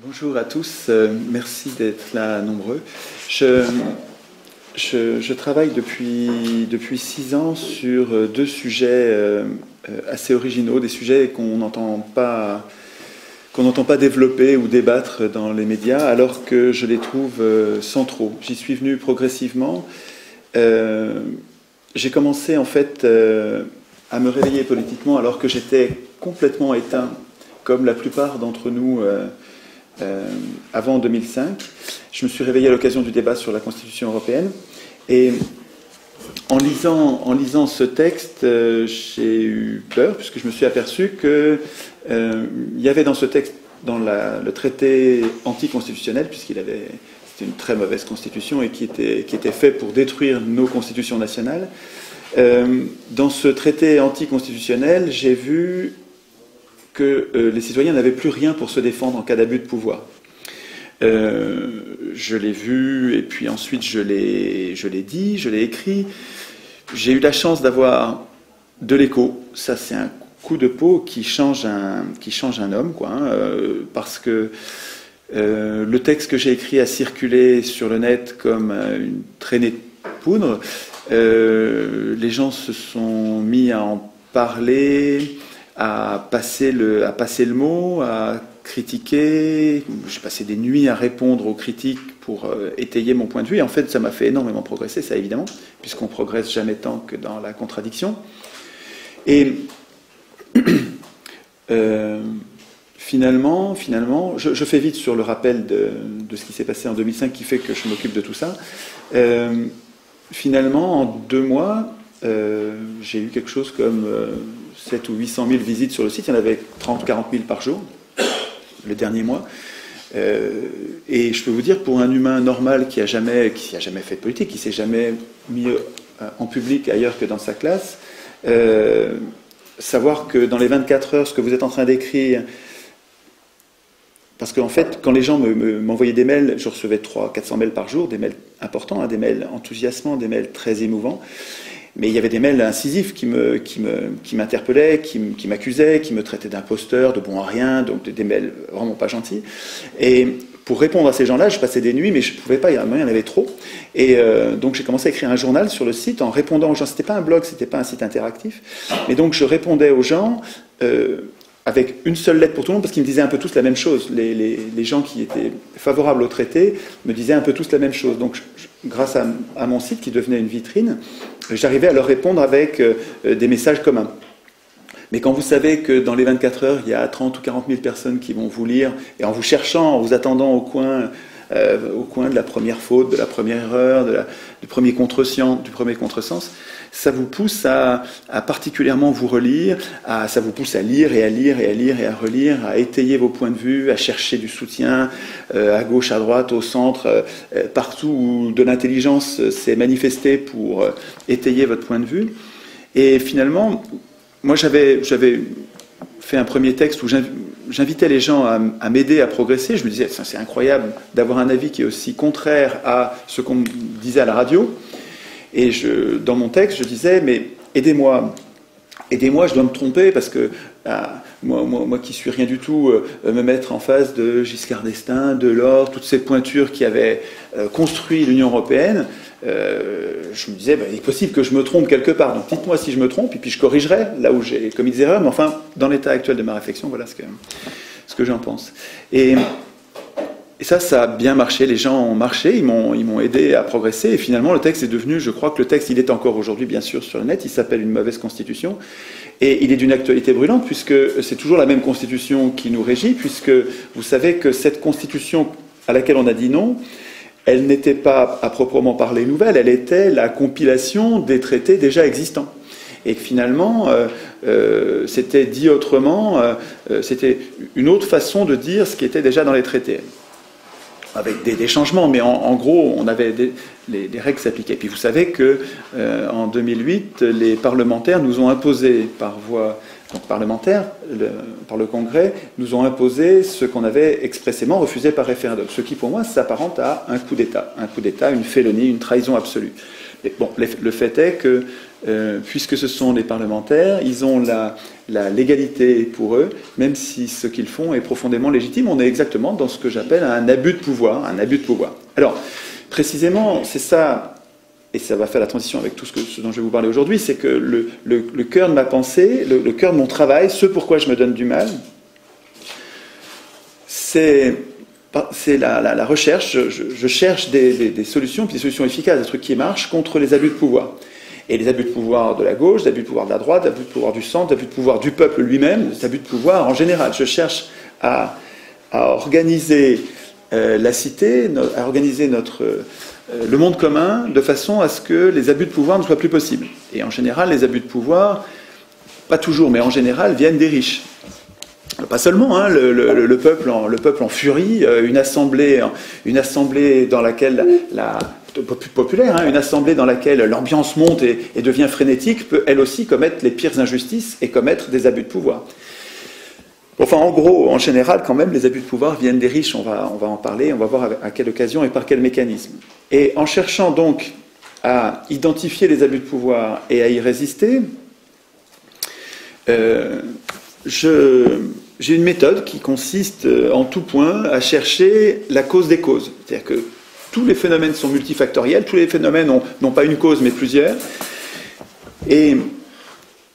Bonjour à tous, merci d'être là nombreux. Je travaille depuis 6 ans sur deux sujets assez originaux, des sujets qu'on n'entend pas développer ou débattre dans les médias, alors que je les trouve centraux. J'y suis venu progressivement. J'ai commencé en fait à me réveiller politiquement alors que j'étais complètement éteint, comme la plupart d'entre nous avant 2005. Je me suis réveillé à l'occasion du débat sur la Constitution européenne. Et en lisant ce texte, j'ai eu peur, puisque je me suis aperçu qu'il y avait dans ce texte, dans le traité anticonstitutionnel, c'était une très mauvaise constitution et qui était fait pour détruire nos constitutions nationales. Dans ce traité anticonstitutionnel, j'ai vu que les citoyens n'avaient plus rien pour se défendre en cas d'abus de pouvoir. Je l'ai vu, et puis ensuite je l'ai dit, je l'ai écrit. J'ai eu la chance d'avoir de l'écho. Ça, c'est un coup de peau qui change un homme, quoi, parce que le texte que j'ai écrit a circulé sur le net comme une traînée de poudre. Les gens se sont mis à en parler, à passer le mot, à critiquer. J'ai passé des nuits à répondre aux critiques pour étayer mon point de vue. Et en fait, ça m'a fait énormément progresser, ça évidemment, puisqu'on progresse jamais tant que dans la contradiction. Et finalement, je fais vite sur le rappel de ce qui s'est passé en 2005, qui fait que je m'occupe de tout ça. Finalement, en 2 mois, j'ai eu quelque chose comme 7 ou 800 000 visites sur le site. Il y en avait 30 ou 40 000 par jour, le dernier mois. Et je peux vous dire, pour un humain normal qui a jamais fait de politique, qui s'est jamais mis en public ailleurs que dans sa classe, savoir que dans les 24 heures, ce que vous êtes en train d'écrire, parce qu'en fait, quand les gens m'envoyaient des mails, je recevais 300-400 mails par jour, des mails importants, hein, des mails enthousiasmants, des mails très émouvants. Mais il y avait des mails incisifs qui m'interpellaient, qui m'accusaient, qui me traitaient d'imposteur, de bon à rien, donc des mails vraiment pas gentils. Et pour répondre à ces gens-là, je passais des nuits, mais je ne pouvais pas, il y en avait trop. Et donc j'ai commencé à écrire un journal sur le site en répondant aux gens. C'était pas un blog, c'était pas un site interactif. Mais donc je répondais aux gens avec une seule lettre pour tout le monde, parce qu'ils me disaient un peu tous la même chose. Les gens qui étaient favorables au traité me disaient un peu tous la même chose. Donc grâce à mon site, qui devenait une vitrine, j'arrivais à leur répondre avec des messages communs. Mais quand vous savez que dans les 24 heures, il y a 30 ou 40 000 personnes qui vont vous lire, et en vous cherchant, en vous attendant au coin de la première faute, de la première erreur, du premier contresens, ça vous pousse à particulièrement vous relire, ça vous pousse à lire et à lire et à lire et à relire, à étayer vos points de vue, à chercher du soutien à gauche, à droite, au centre, partout où de l'intelligence s'est manifestée pour étayer votre point de vue. Et finalement, moi j'avais fait un premier texte où j'invitais les gens à m'aider à progresser. Je me disais, c'est incroyable d'avoir un avis qui est aussi contraire à ce qu'on me disait à la radio. Et dans mon texte, je disais, mais aidez-moi, je dois me tromper, parce que moi qui suis rien du tout, me mettre en face de Giscard d'Estaing, Delors, toutes ces pointures qui avaient construit l'Union européenne, je me disais, il est possible que je me trompe quelque part, donc dites-moi si je me trompe, et puis je corrigerai là où j'ai commis des erreurs, mais enfin, dans l'état actuel de ma réflexion, voilà ce que j'en pense. Et ça a bien marché, les gens ont marché, ils m'ont aidé à progresser, et finalement le texte est devenu, je crois que le texte, il est encore aujourd'hui bien sûr sur le net, il s'appelle Une mauvaise constitution, et il est d'une actualité brûlante, puisque c'est toujours la même constitution qui nous régit, puisque vous savez que cette constitution à laquelle on a dit non, elle n'était pas à proprement parler nouvelle, elle était la compilation des traités déjà existants. Et que finalement, c'était dit autrement, c'était une autre façon de dire ce qui était déjà dans les traités. Avec des changements, mais en gros, on avait les règles s'appliquaient. Puis vous savez que en 2008, les parlementaires nous ont imposé par voie parlementaire, par le Congrès, nous ont imposé ce qu'on avait expressément refusé par référendum. Ce qui, pour moi, s'apparente à un coup d'État, une félonie, une trahison absolue. Et bon, le fait est que puisque ce sont des parlementaires, ils ont la légalité pour eux, même si ce qu'ils font est profondément légitime. On est exactement dans ce que j'appelle un abus de pouvoir, Alors, précisément, c'est ça, et ça va faire la transition avec tout ce dont je vais vous parler aujourd'hui, c'est que le cœur de ma pensée, le cœur de mon travail, ce pourquoi je me donne du mal, c'est la recherche. Je cherche des solutions, puis des solutions efficaces, des trucs qui marchent contre les abus de pouvoir. Et les abus de pouvoir de la gauche, les abus de pouvoir de la droite, les abus de pouvoir du centre, les abus de pouvoir du peuple lui-même, les abus de pouvoir en général. Je cherche à organiser la cité, à organiser le monde commun de façon à ce que les abus de pouvoir ne soient plus possibles. Et en général, les abus de pouvoir, pas toujours, mais en général, viennent des riches. Pas seulement, hein, le peuple en furie, une assemblée dans laquelle populaire, hein, une assemblée dans laquelle l'ambiance monte et devient frénétique, peut elle aussi commettre les pires injustices et commettre des abus de pouvoir. Enfin, en gros, en général, quand même, les abus de pouvoir viennent des riches. On va en parler, on va voir à quelle occasion et par quel mécanisme. Et en cherchant donc à identifier les abus de pouvoir et à y résister, j'ai une méthode qui consiste en tout point à chercher la cause des causes. C'est-à-dire que tous les phénomènes sont multifactoriels, tous les phénomènes n'ont pas une cause mais plusieurs. Et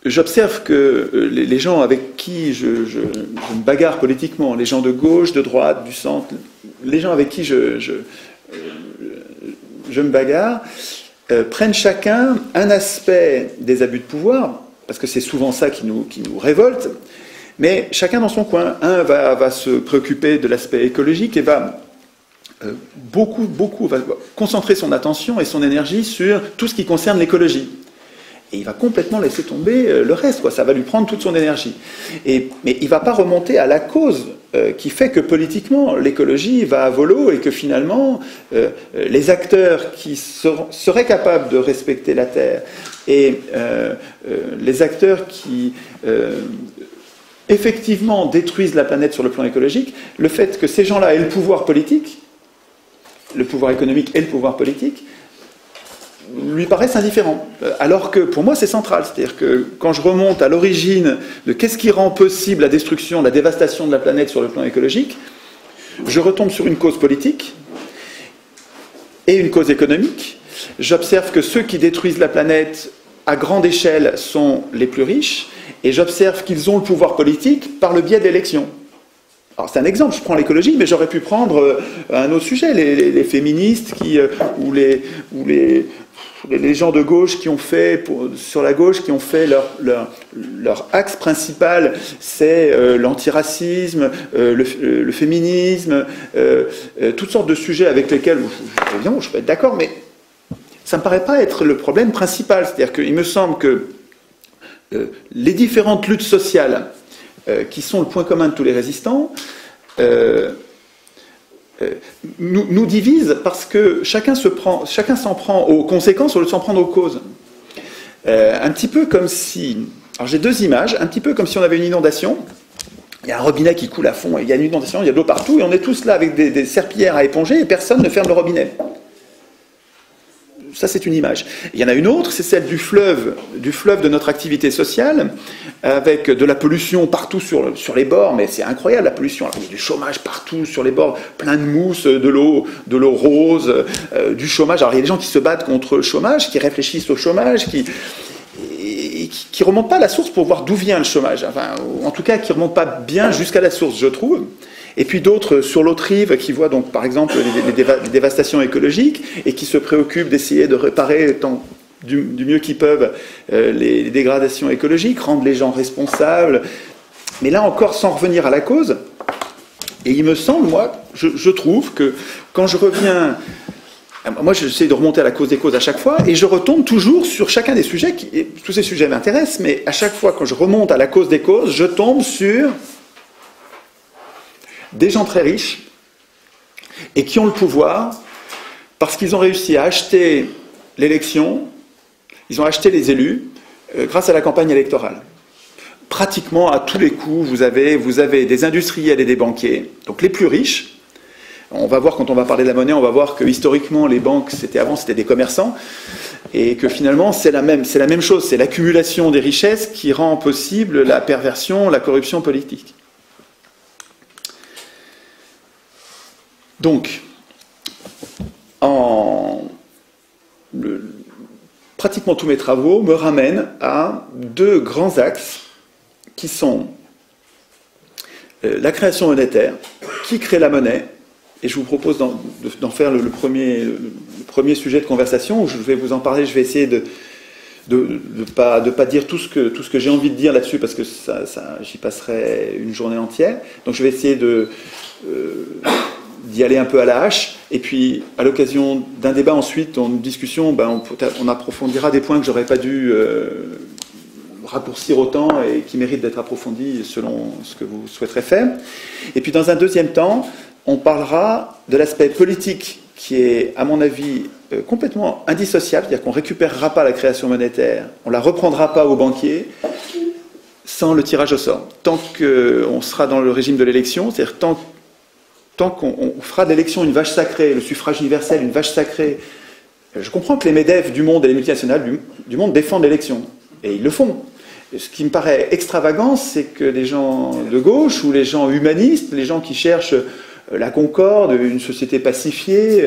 j'observe que les gens avec qui je me bagarre politiquement, les gens de gauche, de droite, du centre, les gens avec qui je me bagarre, prennent chacun un aspect des abus de pouvoir, parce que c'est souvent ça qui nous révolte, mais chacun dans son coin. Un va se préoccuper de l'aspect écologique et va va concentrer son attention et son énergie sur tout ce qui concerne l'écologie. Et il va complètement laisser tomber le reste, quoi. Ça va lui prendre toute son énergie. Mais il ne va pas remonter à la cause qui fait que politiquement l'écologie va à volo et que finalement les acteurs qui seraient capables de respecter la Terre et les acteurs qui effectivement détruisent la planète sur le plan écologique, le fait que ces gens-là aient le pouvoir politique, le pouvoir économique et le pouvoir politique, lui paraissent indifférents. Alors que pour moi c'est central. C'est-à-dire que quand je remonte à l'origine de qu'est-ce qui rend possible la destruction, la dévastation de la planète sur le plan écologique, je retombe sur une cause politique et une cause économique. J'observe que ceux qui détruisent la planète à grande échelle sont les plus riches, et j'observe qu'ils ont le pouvoir politique par le biais d'élections. Alors c'est un exemple, je prends l'écologie, mais j'aurais pu prendre un autre sujet, les féministes ou les gens de gauche qui ont fait, sur la gauche, qui ont fait leur axe principal, c'est l'antiracisme, le féminisme, toutes sortes de sujets avec lesquels évidemment je peux être d'accord, mais ça ne me paraît pas être le problème principal. C'est-à-dire qu'il me semble que les différentes luttes sociales qui sont le point commun de tous les résistants, nous divisent parce que chacun s'en prend aux conséquences au lieu de s'en prendre aux causes. Un petit peu comme si... Alors j'ai deux images, un petit peu comme si on avait une inondation, il y a un robinet qui coule à fond, et il y a une inondation, il y a de l'eau partout, et on est tous là avec des serpillères à éponger, et personne ne ferme le robinet. Ça, c'est une image. Il y en a une autre, c'est celle du fleuve de notre activité sociale, avec de la pollution partout sur les bords, mais c'est incroyable la pollution. Alors, il y a du chômage partout sur les bords, plein de mousse, de l'eau rose, du chômage. Alors il y a des gens qui se battent contre le chômage, qui réfléchissent au chômage, qui remontent pas à la source pour voir d'où vient le chômage. Enfin, en tout cas, qui remontent pas bien jusqu'à la source, je trouve. Et puis d'autres sur l'autre rive qui voient donc par exemple les dévastations écologiques et qui se préoccupent d'essayer de réparer du mieux qu'ils peuvent les dégradations écologiques, rendre les gens responsables, mais là encore sans revenir à la cause. Et il me semble, moi, je trouve que quand je reviens... Moi, j'essaie de remonter à la cause des causes à chaque fois, et je retombe toujours sur chacun des sujets, tous ces sujets m'intéressent, mais à chaque fois quand je remonte à la cause des causes, je tombe sur des gens très riches et qui ont le pouvoir parce qu'ils ont réussi à acheter l'élection, ils ont acheté les élus grâce à la campagne électorale. Pratiquement à tous les coups, vous avez des industriels et des banquiers, donc les plus riches, On va voir, quand on va parler de la monnaie, on va voir que historiquement, les banques, c'était des commerçants, et que finalement, c'est la même chose, c'est l'accumulation des richesses qui rend possible la perversion, la corruption politique. Donc, pratiquement tous mes travaux me ramènent à deux grands axes qui sont la création monétaire, qui crée la monnaie, et je vous propose d'en faire le premier sujet de conversation, où je vais vous en parler, je vais essayer de pas dire tout ce que j'ai envie de dire là-dessus, parce que j'y passerai une journée entière. Donc je vais essayer d'y aller un peu à la hache, et puis à l'occasion d'un débat ensuite, en discussion, on approfondira des points que j'aurais pas dû raccourcir autant et qui méritent d'être approfondis selon ce que vous souhaiterez faire. Et puis dans un deuxième temps, on parlera de l'aspect politique qui est, à mon avis, complètement indissociable, c'est-à-dire qu'on ne récupérera pas la création monétaire, on ne la reprendra pas aux banquiers sans le tirage au sort. Tant qu'on sera dans le régime de l'élection, c'est-à-dire tant qu'on fera de l'élection une vache sacrée, le suffrage universel une vache sacrée, je comprends que les MEDEF du monde et les multinationales du monde défendent l'élection, et ils le font. Ce qui me paraît extravagant, c'est que les gens de gauche ou les gens humanistes, les gens qui cherchent la concorde, une société pacifiée,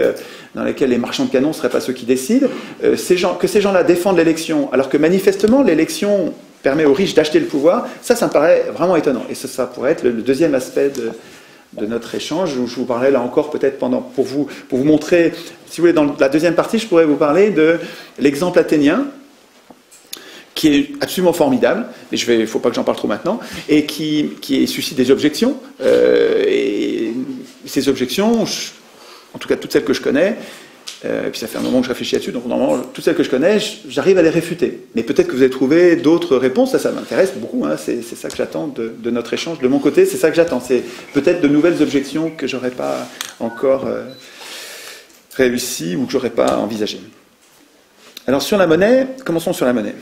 dans laquelle les marchands de canons ne seraient pas ceux qui décident, que ces gens-là défendent l'élection, alors que manifestement l'élection permet aux riches d'acheter le pouvoir, ça me paraît vraiment étonnant. Et ça pourrait être le deuxième aspect de notre échange, où je vous parlerai là encore peut-être pour vous montrer, si vous voulez, dans la deuxième partie, je pourrais vous parler de l'exemple athénien, qui est absolument formidable, mais il ne faut pas que j'en parle trop maintenant, et qui suscite des objections, et ces objections, en tout cas toutes celles que je connais, et puis ça fait un moment que je réfléchis là-dessus, donc normalement toutes celles que je connais, j'arrive à les réfuter. Mais peut-être que vous avez trouvé d'autres réponses, ça m'intéresse beaucoup, hein, c'est ça que j'attends de notre échange. De mon côté, c'est ça que j'attends, c'est peut-être de nouvelles objections que je n'aurais pas encore réussi ou que je n'aurais pas envisagées. Alors sur la monnaie, commençons sur la monnaie.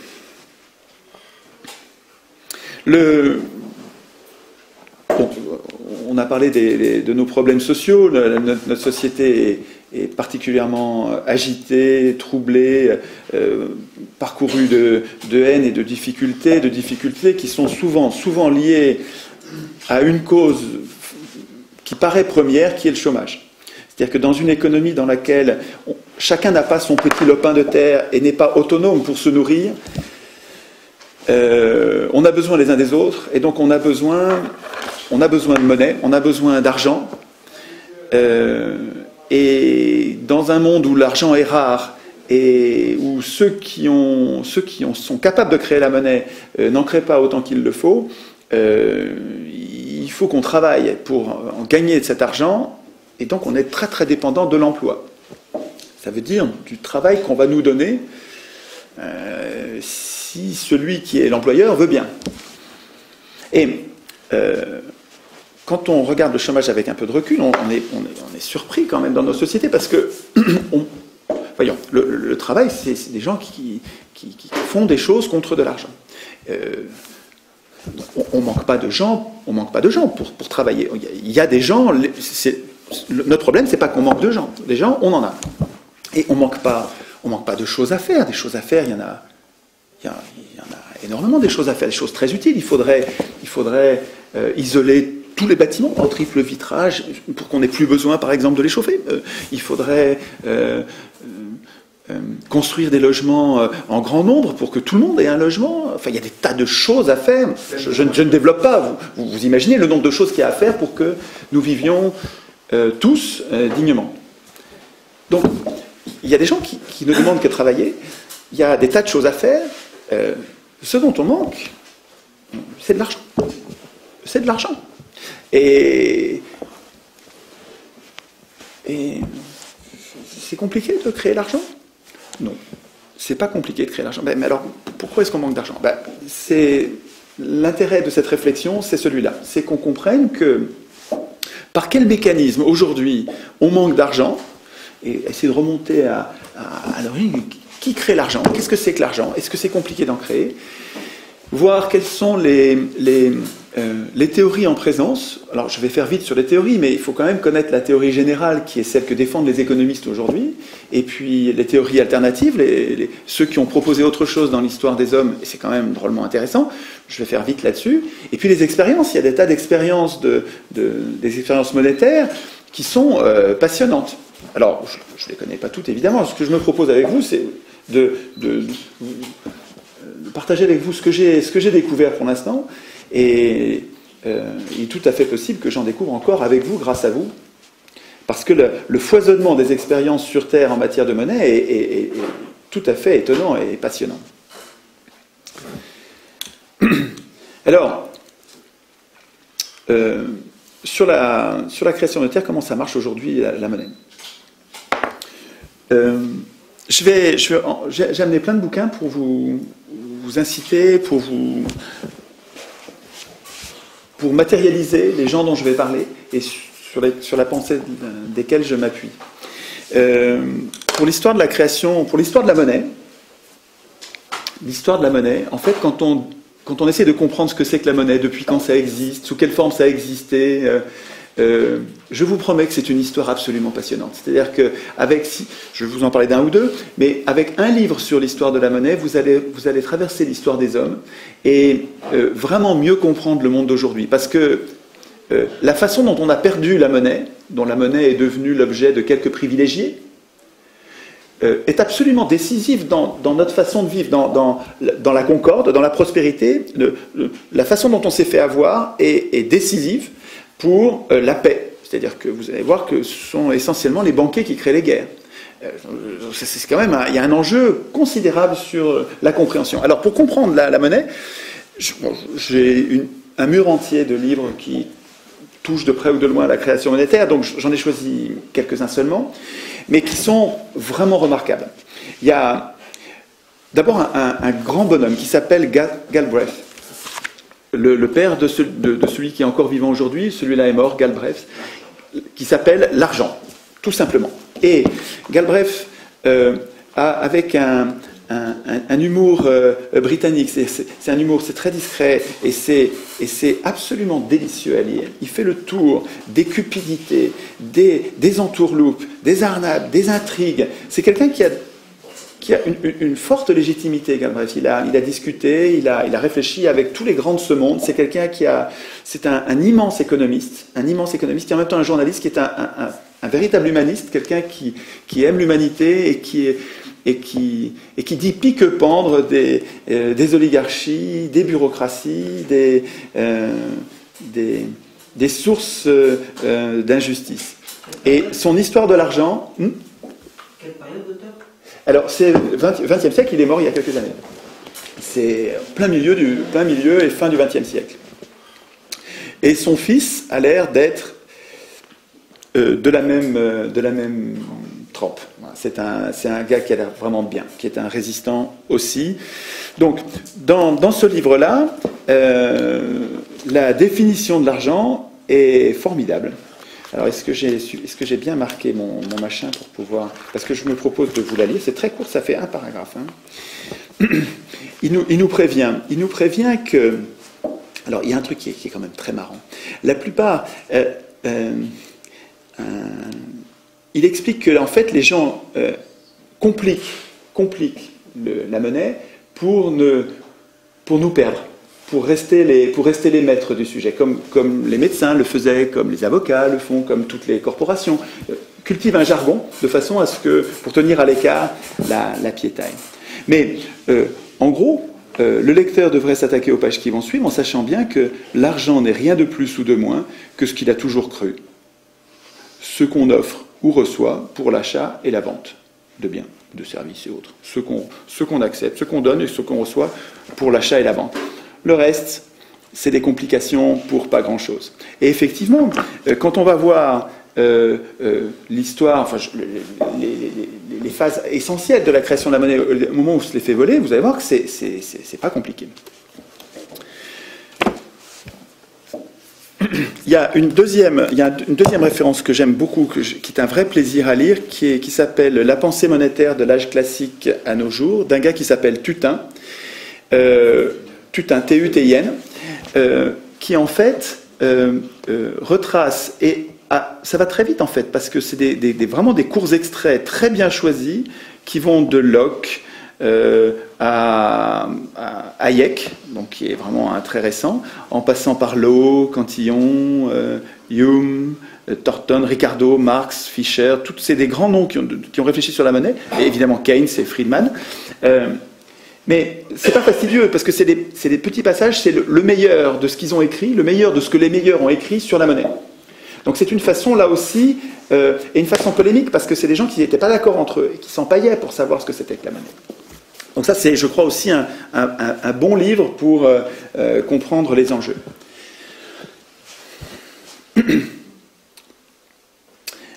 On a parlé de nos problèmes sociaux, notre société est particulièrement agitée, troublée, parcourue de haine et de difficultés qui sont souvent liées à une cause qui paraît première, qui est le chômage. C'est-à-dire que dans une économie dans laquelle chacun n'a pas son petit lopin de terre et n'est pas autonome pour se nourrir, on a besoin les uns des autres, et donc on a besoin de monnaie, on a besoin d'argent, et dans un monde où l'argent est rare, et où ceux qui sont capables de créer la monnaie n'en créent pas autant qu'il le faut, il faut qu'on travaille pour en gagner de cet argent, et donc on est très très dépendant de l'emploi. Ça veut dire du travail qu'on va nous donner, si celui qui est l'employeur veut bien. Et quand on regarde le chômage avec un peu de recul, on est surpris quand même dans nos sociétés, parce que, voyons, le travail, c'est des gens qui font des choses contre de l'argent. On manque pas de gens pour travailler. Il y a des gens, notre problème, c'est pas qu'on manque de gens. Les gens, on en a. Et on manque pas de choses à faire. Des choses à faire, il y en a énormément, des choses à faire, des choses très utiles. Il faudrait isoler tous les bâtiments en triple vitrage pour qu'on n'ait plus besoin, par exemple, de les chauffer. Il faudrait construire des logements en grand nombre pour que tout le monde ait un logement. Enfin, il y a des tas de choses à faire. Je ne développe pas. Vous imaginez le nombre de choses qu'il y a à faire pour que nous vivions tous dignement. Donc, il y a des gens qui ne demandent que travailler. Il y a des tas de choses à faire. Ce dont on manque, c'est de l'argent. C'est de l'argent. Et c'est compliqué de créer l'argent? Non, c'est pas compliqué de créer l'argent. Mais alors, pourquoi est-ce qu'on manque d'argent? C'est l'intérêt de cette réflexion, c'est celui-là. C'est qu'on comprenne que par quel mécanisme aujourd'hui on manque d'argent, et essayer de remonter à l'origine. Qui crée l'argent? Qu'est-ce que c'est que l'argent? Est-ce que c'est compliqué d'en créer? Voir quels sont les les théories en présence, alors je vais faire vite sur les théories, mais il faut quand même connaître la théorie générale qui est celle que défendent les économistes aujourd'hui, et puis les théories alternatives, ceux qui ont proposé autre chose dans l'histoire des hommes, et c'est quand même drôlement intéressant, je vais faire vite là-dessus, et puis les expériences, il y a des tas d'expériences, des expériences monétaires qui sont passionnantes. Alors, je ne les connais pas toutes évidemment, ce que je me propose avec vous, c'est de partager avec vous ce que j'ai découvert pour l'instant, et il est tout à fait possible que j'en découvre encore avec vous, grâce à vous, parce que le foisonnement des expériences sur Terre en matière de monnaie est tout à fait étonnant et passionnant. Alors, sur la création de Terre, comment ça marche aujourd'hui la monnaie? J'ai amené plein de bouquins pour vous inciter, pour matérialiser les gens dont je vais parler et sur la pensée desquels je m'appuie. Pour l'histoire de la création, pour l'histoire de la monnaie, en fait, quand on essaie de comprendre ce que c'est que la monnaie, depuis quand ça existe, sous quelle forme ça a existé, je vous promets que c'est une histoire absolument passionnante. C'est-à-dire que, je vais vous en parler d'un ou deux, mais avec un livre sur l'histoire de la monnaie, vous allez traverser l'histoire des hommes et vraiment mieux comprendre le monde d'aujourd'hui. Parce que la façon dont on a perdu la monnaie, dont la monnaie est devenue l'objet de quelques privilégiés, est absolument décisive dans notre façon de vivre, dans la concorde, dans la prospérité. La façon dont on s'est fait avoir est décisive pour la paix. C'est-à-dire que vous allez voir que ce sont essentiellement les banquiers qui créent les guerres. C'est quand même il y a un enjeu considérable sur la compréhension. Alors pour comprendre la monnaie, j'ai un mur entier de livres qui touchent de près ou de loin à la création monétaire, donc j'en ai choisi quelques-uns seulement, mais qui sont vraiment remarquables. Il y a d'abord un grand bonhomme qui s'appelle Galbraith, le père de celui qui est encore vivant aujourd'hui, celui-là est mort, Galbraith, qui s'appelle l'argent, tout simplement. Et Galbraith, avec un humour britannique, c'est un humour, c'est très discret, et c'est absolument délicieux à lire. Il fait le tour des cupidités, des entourloupes, des arnaques, des intrigues. C'est quelqu'un qui a une forte légitimité, Galbraith. Il a discuté, il a réfléchi avec tous les grands de ce monde. C'est quelqu'un c'est un immense économiste, qui est en même temps un journaliste, qui est un véritable humaniste, quelqu'un qui aime l'humanité et qui dit pique-pendre des oligarchies, des bureaucraties, des sources d'injustice. Et son histoire de l'argent... Quelle période de temps? Alors, c'est 20e siècle, il est mort il y a quelques années. C'est plein milieu et fin du 20e siècle. Et son fils a l'air d'être de la même trempe. C'est un gars qui a l'air vraiment bien, qui est un résistant aussi. Donc, dans ce livre-là, la définition de l'argent est formidable. Alors, est-ce que j'ai bien marqué mon machin pour pouvoir... Parce que je me propose de vous la lire. C'est très court, ça fait un paragraphe. Hein. Il nous prévient que... Alors, il y a un truc qui est quand même très marrant. La plupart... il explique que, en fait, les gens compliquent la monnaie pour nous perdre. Pour rester les maîtres du sujet, comme les médecins le faisaient, comme les avocats le font, comme toutes les corporations, cultivent un jargon de façon à ce que, pour tenir à l'écart la piétaille. Mais en gros, le lecteur devrait s'attaquer aux pages qui vont suivre en sachant bien que l'argent n'est rien de plus ou de moins que ce qu'il a toujours cru. Ce qu'on offre ou reçoit pour l'achat et la vente de biens, de services et autres. Ce qu'on accepte, ce qu'on donne et ce qu'on reçoit pour l'achat et la vente. Le reste, c'est des complications pour pas grand-chose. Et effectivement, quand on va voir l'histoire, enfin, les phases essentielles de la création de la monnaie, au moment où se les fait voler, vous allez voir que c'est pas compliqué. Il y a une deuxième référence que j'aime beaucoup, qui est un vrai plaisir à lire, qui s'appelle « La pensée monétaire de l'âge classique à nos jours », d'un gars qui s'appelle Tutin. Tutin, T-U-T-I-N. qui en fait retrace, et ça va très vite en fait, parce que c'est vraiment des courts extraits très bien choisis qui vont de Locke à Hayek, donc qui est vraiment un très récent, en passant par Lowe, Cantillon, Hume, Thornton, Ricardo, Marx, Fischer, c'est des grands noms qui ont réfléchi sur la monnaie, et évidemment Keynes et Friedman. Mais c'est pas fastidieux, parce que c'est des petits passages, c'est le meilleur de ce qu'ils ont écrit, le meilleur de ce que les meilleurs ont écrit sur la monnaie. Donc c'est une façon, là aussi, et une façon polémique, parce que c'est des gens qui n'étaient pas d'accord entre eux, et qui s'empaillaient pour savoir ce que c'était que la monnaie. Donc ça, c'est, je crois, aussi un bon livre pour comprendre les enjeux.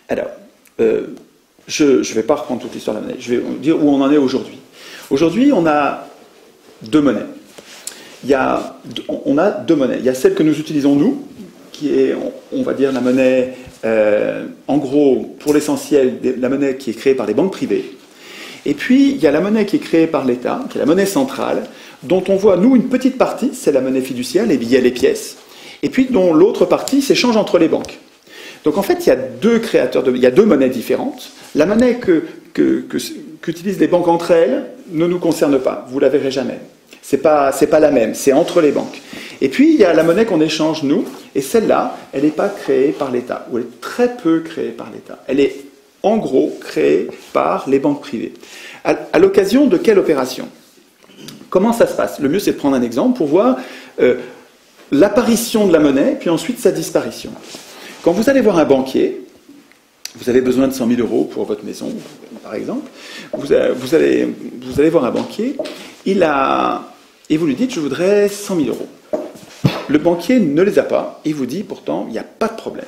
Alors, je ne vais pas reprendre toute l'histoire de la monnaie, je vais dire où on en est aujourd'hui. Aujourd'hui, on a deux monnaies. On a deux monnaies. Il y a celle que nous utilisons, nous, qui est, on va dire, la monnaie, en gros, pour l'essentiel, la monnaie qui est créée par les banques privées. Et puis, il y a la monnaie qui est créée par l'État, qui est la monnaie centrale, dont on voit, nous, une petite partie, c'est la monnaie fiduciaire, les billets, les pièces, et puis dont l'autre partie s'échange entre les banques. Donc en fait, il y a il y a deux monnaies différentes. La monnaie qu'utilisent les banques entre elles ne nous concerne pas, vous la verrez jamais. C'est pas la même, c'est entre les banques. Et puis, il y a la monnaie qu'on échange, nous, et celle-là, elle n'est pas créée par l'État, ou elle est très peu créée par l'État. Elle est, en gros, créée par les banques privées. À l'occasion de quelle opération? Comment ça se passe? Le mieux, c'est de prendre un exemple pour voir l'apparition de la monnaie, puis ensuite sa disparition. Quand vous allez voir un banquier, vous avez besoin de 100 000 € pour votre maison, par exemple, vous allez voir un banquier, et vous lui dites, je voudrais 100 000 €. Le banquier ne les a pas, et vous dit, pourtant, il n'y a pas de problème.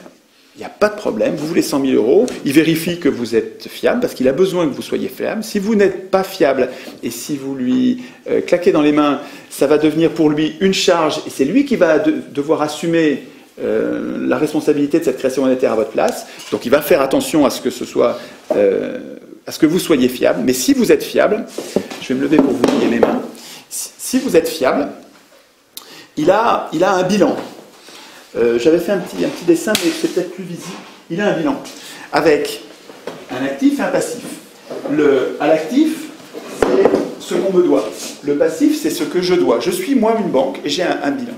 Il n'y a pas de problème, vous voulez 100 000 €, il vérifie que vous êtes fiable, parce qu'il a besoin que vous soyez fiable. Si vous n'êtes pas fiable, et si vous lui claquez dans les mains, ça va devenir pour lui une charge, et c'est lui qui va devoir assumer la responsabilité de cette création monétaire à votre place. Donc il va faire attention à ce que à ce que vous soyez fiable. Mais si vous êtes fiable, je vais me lever pour vous lier mes mains. Si vous êtes fiable, il a un bilan. J'avais fait un petit dessin, mais c'est peut-être plus visible. Il a un bilan avec un actif et un passif. À l'actif, c'est ce qu'on me doit. Le passif, c'est ce que je dois. Je suis moi une banque et j'ai un bilan.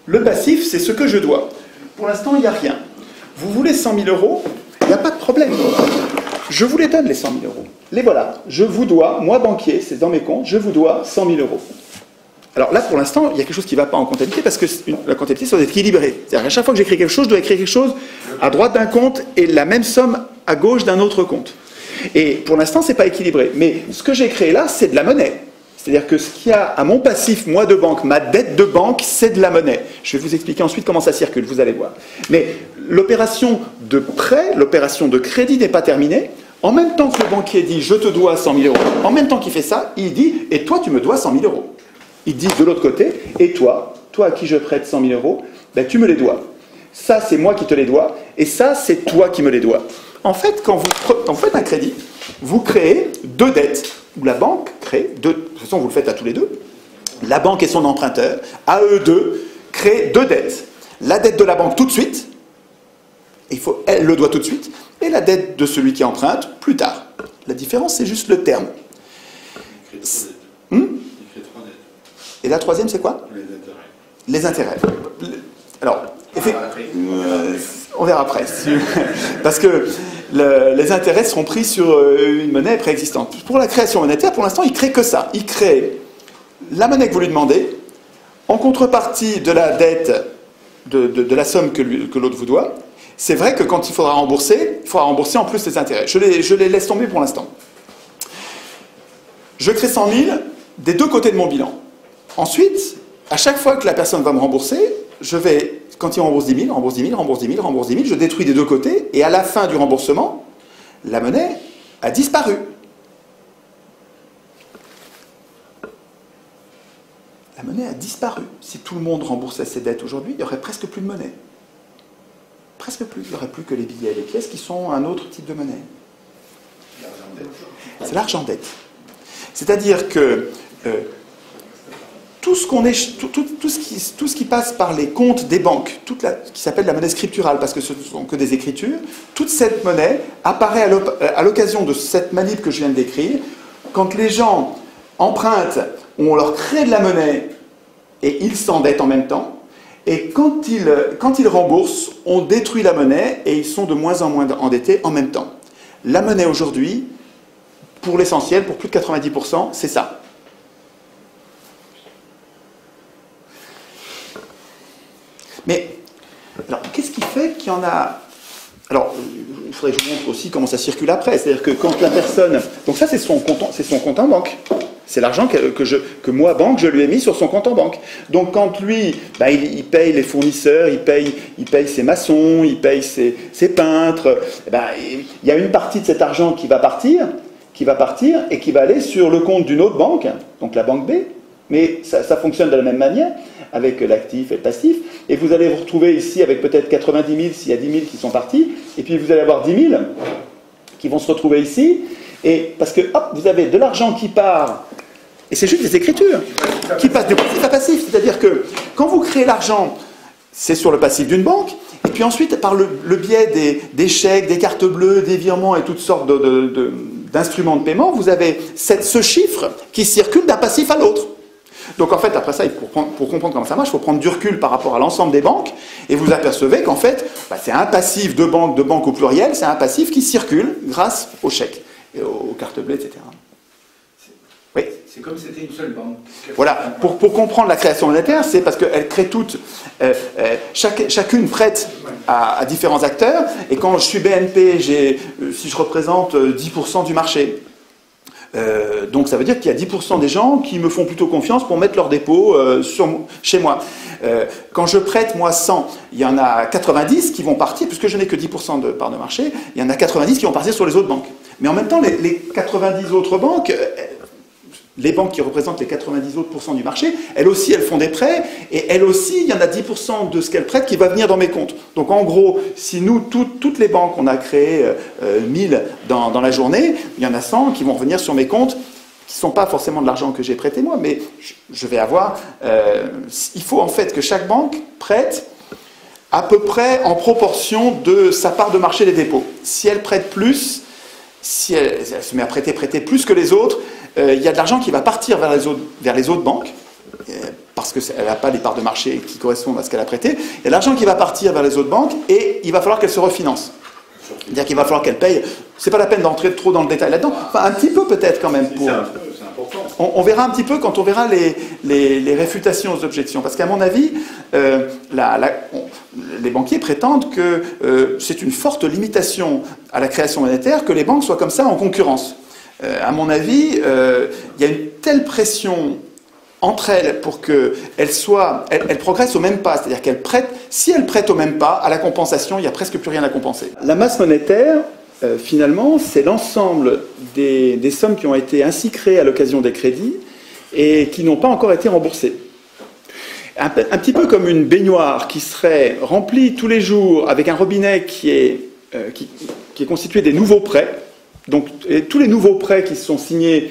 Le passif, c'est ce que je dois. Pour l'instant, il n'y a rien. Vous voulez 100 000 €, il n'y a pas de problème. Je vous les donne, les 100 000 €. Les voilà. Je vous dois, moi banquier, c'est dans mes comptes, je vous dois 100 000 €. Alors là, pour l'instant, il y a quelque chose qui ne va pas en comptabilité, parce que la comptabilité, ça doit être équilibré. C'est-à-dire qu'à chaque fois que j'écris quelque chose, je dois écrire quelque chose à droite d'un compte et la même somme à gauche d'un autre compte. Et pour l'instant, ce n'est pas équilibré. Mais ce que j'ai créé là, c'est de la monnaie. C'est-à-dire que ce qu'il y a à mon passif, moi de banque, ma dette de banque, c'est de la monnaie. Je vais vous expliquer ensuite comment ça circule, vous allez voir. Mais l'opération de prêt, l'opération de crédit n'est pas terminée. En même temps que le banquier dit « je te dois 100 000 €», en même temps qu'il fait ça, il dit « et toi, tu me dois 100 000 €». Il dit de l'autre côté « et toi à qui je prête 100 000 €, ben, tu me les dois. Ça, c'est moi qui te les dois, et ça, c'est toi qui me les dois. » En fait, quand vous faites un crédit, vous créez deux dettes. Où la banque crée deux, de toute façon vous le faites à tous les deux, la banque et son emprunteur, à eux deux, créent deux dettes. La dette de la banque tout de suite, elle le doit tout de suite, et la dette de celui qui emprunte plus tard. La différence, c'est juste le terme. Il crée trois dettes. Et la troisième, c'est quoi? Les intérêts. Alors, on verra après. Parce que les intérêts seront pris sur une monnaie préexistante. Pour la création monétaire, pour l'instant, il ne crée que ça. Il crée la monnaie que vous lui demandez, en contrepartie de la dette, de la somme que l'autre vous doit. C'est vrai que quand il faudra rembourser en plus les intérêts. Je les laisse tomber pour l'instant. Je crée 100 000 des deux côtés de mon bilan. Ensuite, à chaque fois que la personne va me rembourser, quand il rembourse 10 000, rembourse 10 000, rembourse 10 000, rembourse 10 000, je détruis des deux côtés, et à la fin du remboursement, la monnaie a disparu. La monnaie a disparu. Si tout le monde remboursait ses dettes aujourd'hui, il n'y aurait presque plus de monnaie. Presque plus. Il n'y aurait plus que les billets et les pièces qui sont un autre type de monnaie. C'est l'argent dette. C'est-à-dire que tout ce qui passe par les comptes des banques, qui s'appelle la monnaie scripturale, parce que ce ne sont que des écritures, toute cette monnaie apparaît à l'occasion de cette manip que je viens de décrire. Quand les gens empruntent, on leur crée de la monnaie et ils s'endettent en même temps. Et quand ils remboursent, on détruit la monnaie et ils sont de moins en moins endettés en même temps. La monnaie aujourd'hui, pour l'essentiel, pour plus de 90%, c'est ça. Mais, alors, qu'est-ce qui fait qu'il y en a... Alors, il faudrait que je vous montre aussi comment ça circule après. C'est-à-dire que quand la personne... Donc ça, c'est son compte en banque. C'est l'argent que moi, banque, je lui ai mis sur son compte en banque. Donc quand lui, il paye les fournisseurs, il paye ses maçons, il paye ses peintres, il y a une partie de cet argent qui va partir et qui va aller sur le compte d'une autre banque, donc la banque B. Mais ça fonctionne de la même manière, avec l'actif et le passif. Et vous allez vous retrouver ici avec peut-être 90 000 s'il y a 10 000 qui sont partis. Et puis vous allez avoir 10 000 qui vont se retrouver ici. Et parce que, hop, vous avez de l'argent qui part, et c'est juste des écritures, qui passent de passif à passif. C'est-à-dire que quand vous créez l'argent, c'est sur le passif d'une banque, et puis ensuite, par le biais des chèques, des cartes bleues, des virements et toutes sortes d'instruments de paiement, vous avez ce chiffre qui circule d'un passif à l'autre. Donc en fait, après ça, pour comprendre comment ça marche, il faut prendre du recul par rapport à l'ensemble des banques, et vous apercevez qu'en fait, c'est un passif de banque au pluriel, c'est un passif qui circule grâce aux chèques, et aux cartes bleues, etc. Oui. C'est comme si c'était une seule banque. Voilà, pour comprendre la création monétaire, c'est parce qu'elles créent toutes, chacune prête à différents acteurs, et quand je suis BNP, si je représente 10% du marché, donc ça veut dire qu'il y a 10% des gens qui me font plutôt confiance pour mettre leur dépôt chez moi. Quand je prête, moi, 100, il y en a 90 qui vont partir, puisque je n'ai que 10% de part de marché, il y en a 90 qui vont partir sur les autres banques. Mais en même temps, les 90 autres banques... Les banques qui représentent les 90 autres % du marché, elles aussi, elles font des prêts, et elles aussi, il y en a 10% de ce qu'elles prêtent qui va venir dans mes comptes. Donc en gros, si nous, toutes les banques, on a créé 1000 dans la journée, il y en a 100 qui vont revenir sur mes comptes, qui ne sont pas forcément de l'argent que j'ai prêté moi, mais je vais avoir... il faut en fait que chaque banque prête à peu près en proportion de sa part de marché des dépôts. Si elle prête plus, si elle se met à prêter plus que les autres, il y a de l'argent qui va partir vers les autres banques, parce qu'elle n'a pas les parts de marché qui correspondent à ce qu'elle a prêté. Il y a de l'argent qui va partir vers les autres banques, et il va falloir qu'elle se refinance. C'est-à-dire qu'il va falloir qu'elle paye. C'est pas la peine d'entrer trop dans le détail là-dedans. Enfin, un petit peu peut-être quand même. C'est important. On verra un petit peu quand on verra les réfutations aux objections. Parce qu'à mon avis, les banquiers prétendent que c'est une forte limitation à la création monétaire que les banques soient comme ça en concurrence. À mon avis, il y a une telle pression entre elles pour qu'elles progressent au même pas, c'est-à-dire qu'elles prêtent, si elles prêtent au même pas, à la compensation, il n'y a presque plus rien à compenser. La masse monétaire, finalement, c'est l'ensemble des sommes qui ont été ainsi créées à l'occasion des crédits et qui n'ont pas encore été remboursées. Un petit peu comme une baignoire qui serait remplie tous les jours avec un robinet qui est constitué des nouveaux prêts. Donc, tous les nouveaux prêts qui sont signés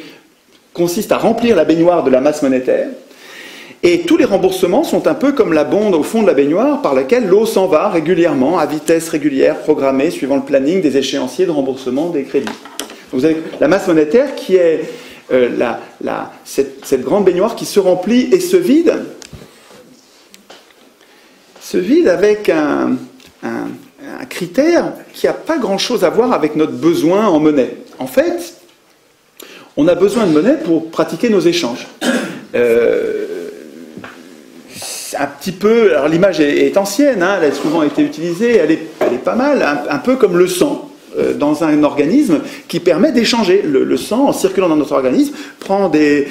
consistent à remplir la baignoire de la masse monétaire. Et tous les remboursements sont un peu comme la bonde au fond de la baignoire par laquelle l'eau s'en va régulièrement, à vitesse régulière, programmée, suivant le planning des échéanciers de remboursement des crédits. Donc, vous avez la masse monétaire qui est cette grande baignoire qui se remplit et se vide avec un critère qui n'a pas grand-chose à voir avec notre besoin en monnaie. En fait, on a besoin de monnaie pour pratiquer nos échanges. Un petit peu, alors l'image est ancienne, hein, elle a souvent été utilisée, elle est pas mal, un peu comme le sang dans un organisme qui permet d'échanger. Le sang, en circulant dans notre organisme, prend des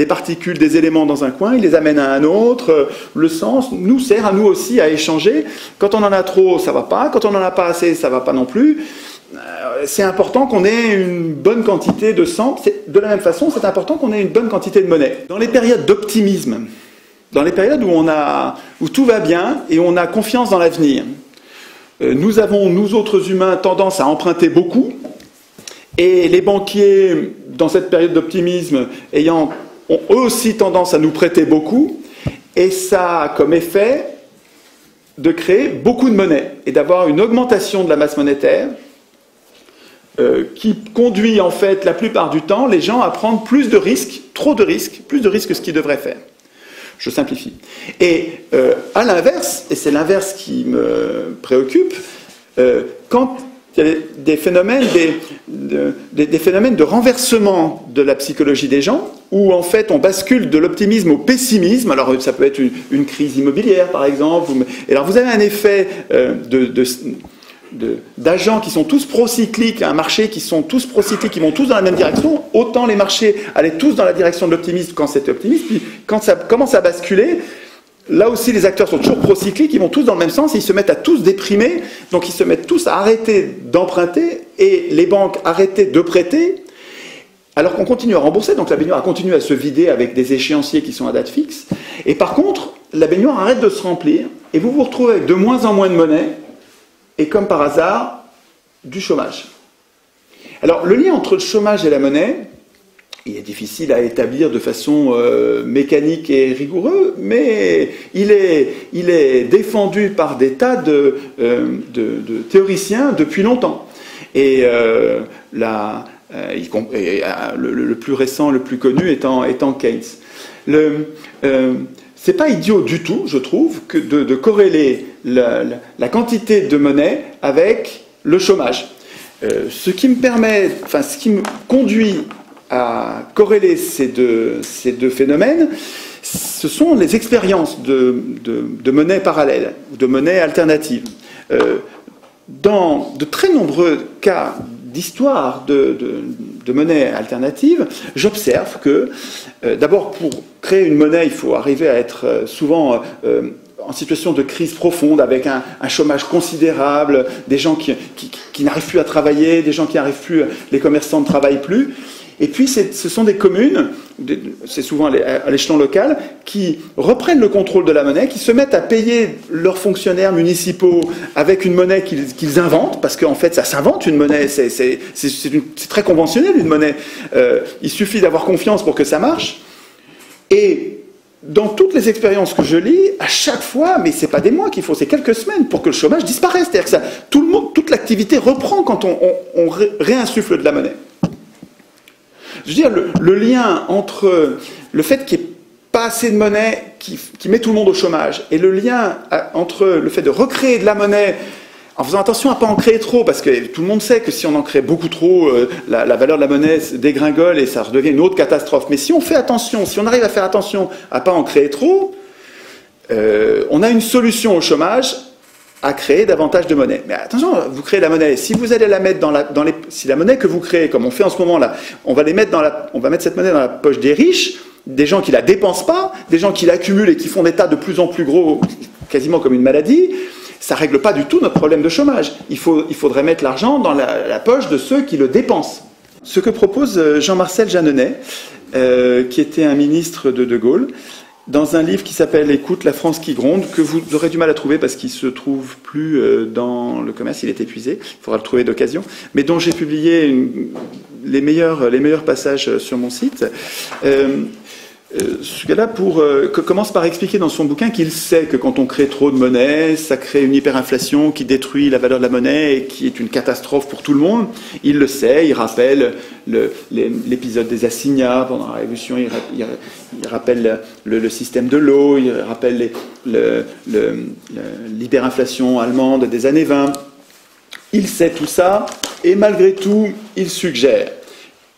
particules, des éléments dans un coin, il les amène à un autre. Le sang nous sert à nous aussi à échanger. Quand on en a trop, ça va pas. Quand on en a pas assez, ça va pas non plus. C'est important qu'on ait une bonne quantité de sang. De la même façon, c'est important qu'on ait une bonne quantité de monnaie. Dans les périodes d'optimisme, dans les périodes où tout va bien et on a confiance dans l'avenir, nous avons, nous autres humains, tendance à emprunter beaucoup, et les banquiers, dans cette période d'optimisme, ayant ont eux aussi tendance à nous prêter beaucoup, et ça a comme effet de créer beaucoup de monnaie et d'avoir une augmentation de la masse monétaire qui conduit en fait la plupart du temps les gens à prendre plus de risques, trop de risques, plus de risques que ce qu'ils devraient faire. Je simplifie. Et à l'inverse, et c'est l'inverse qui me préoccupe, quand il y a des phénomènes de renversement de la psychologie des gens, où en fait on bascule de l'optimisme au pessimisme. Alors ça peut être une crise immobilière par exemple. Et alors vous avez un effet d'agents qui sont tous procycliques, un marché qui sont tous procycliques, qui vont tous dans la même direction. Autant les marchés allaient tous dans la direction de l'optimisme quand c'était optimiste, puis quand ça commence à basculer, là aussi, les acteurs sont toujours procycliques, ils vont tous dans le même sens, ils se mettent à tous déprimer, donc ils se mettent tous à arrêter d'emprunter, et les banques arrêter de prêter, alors qu'on continue à rembourser, donc la baignoire continue à se vider avec des échéanciers qui sont à date fixe, et par contre, la baignoire arrête de se remplir, et vous vous retrouvez avec de moins en moins de monnaie, et comme par hasard, du chômage. Alors, le lien entre le chômage et la monnaie, il est difficile à établir de façon mécanique et rigoureuse, mais il est défendu par des tas de théoriciens depuis longtemps. Et le plus récent, le plus connu étant Keynes. C'est pas idiot du tout, je trouve, que de corréler la quantité de monnaie avec le chômage. Ce qui me conduit à corréler ces deux phénomènes, ce sont les expériences de monnaie parallèle, de monnaie alternative. Dans de très nombreux cas d'histoire de monnaie alternative, j'observe que, d'abord, pour créer une monnaie, il faut arriver à être souvent en situation de crise profonde, avec un chômage considérable, des gens qui n'arrivent plus à travailler, des gens qui n'arrivent plus, les commerçants ne travaillent plus. Et puis, ce sont des communes, c'est souvent à l'échelon local, qui reprennent le contrôle de la monnaie, qui se mettent à payer leurs fonctionnaires municipaux avec une monnaie qu'ils inventent, parce qu'en fait, ça s'invente une monnaie, c'est très conventionnel une monnaie. Il suffit d'avoir confiance pour que ça marche. Et dans toutes les expériences que je lis, à chaque fois, mais c'est pas des mois qu'il faut, c'est quelques semaines pour que le chômage disparaisse. C'est-à-dire que toute l'activité reprend quand on réinsuffle de la monnaie. Je veux dire, le lien entre le fait qu'il n'y ait pas assez de monnaie qui met tout le monde au chômage, et le lien entre le fait de recréer de la monnaie en faisant attention à ne pas en créer trop, parce que tout le monde sait que si on en crée beaucoup trop, la valeur de la monnaie dégringole et ça redevient une autre catastrophe. Mais si on fait attention, si on arrive à faire attention à ne pas en créer trop, on a une solution au chômage à créer davantage de monnaie. Mais attention, vous créez la monnaie. Si vous allez la mettre si la monnaie que vous créez, comme on fait en ce moment là, on va mettre cette monnaie dans la poche des riches, des gens qui la dépensent pas, des gens qui l'accumulent et qui font des tas de plus en plus gros, quasiment comme une maladie, ça règle pas du tout notre problème de chômage. Il faudrait mettre l'argent dans la poche de ceux qui le dépensent. Ce que propose Jean-Marcel Jeanneney, qui était un ministre de De Gaulle, dans un livre qui s'appelle « Écoute, la France qui gronde », que vous aurez du mal à trouver parce qu'il ne se trouve plus dans le commerce, il est épuisé, il faudra le trouver d'occasion, mais dont j'ai publié les meilleurs passages sur mon site. Ce gars-là commence par expliquer dans son bouquin qu'il sait que quand on crée trop de monnaie, ça crée une hyperinflation qui détruit la valeur de la monnaie et qui est une catastrophe pour tout le monde. Il le sait, il rappelle l'épisode des assignats pendant la Révolution, il rappelle le système de l'eau, il rappelle l'hyperinflation allemande des années 20. Il sait tout ça et malgré tout, il suggère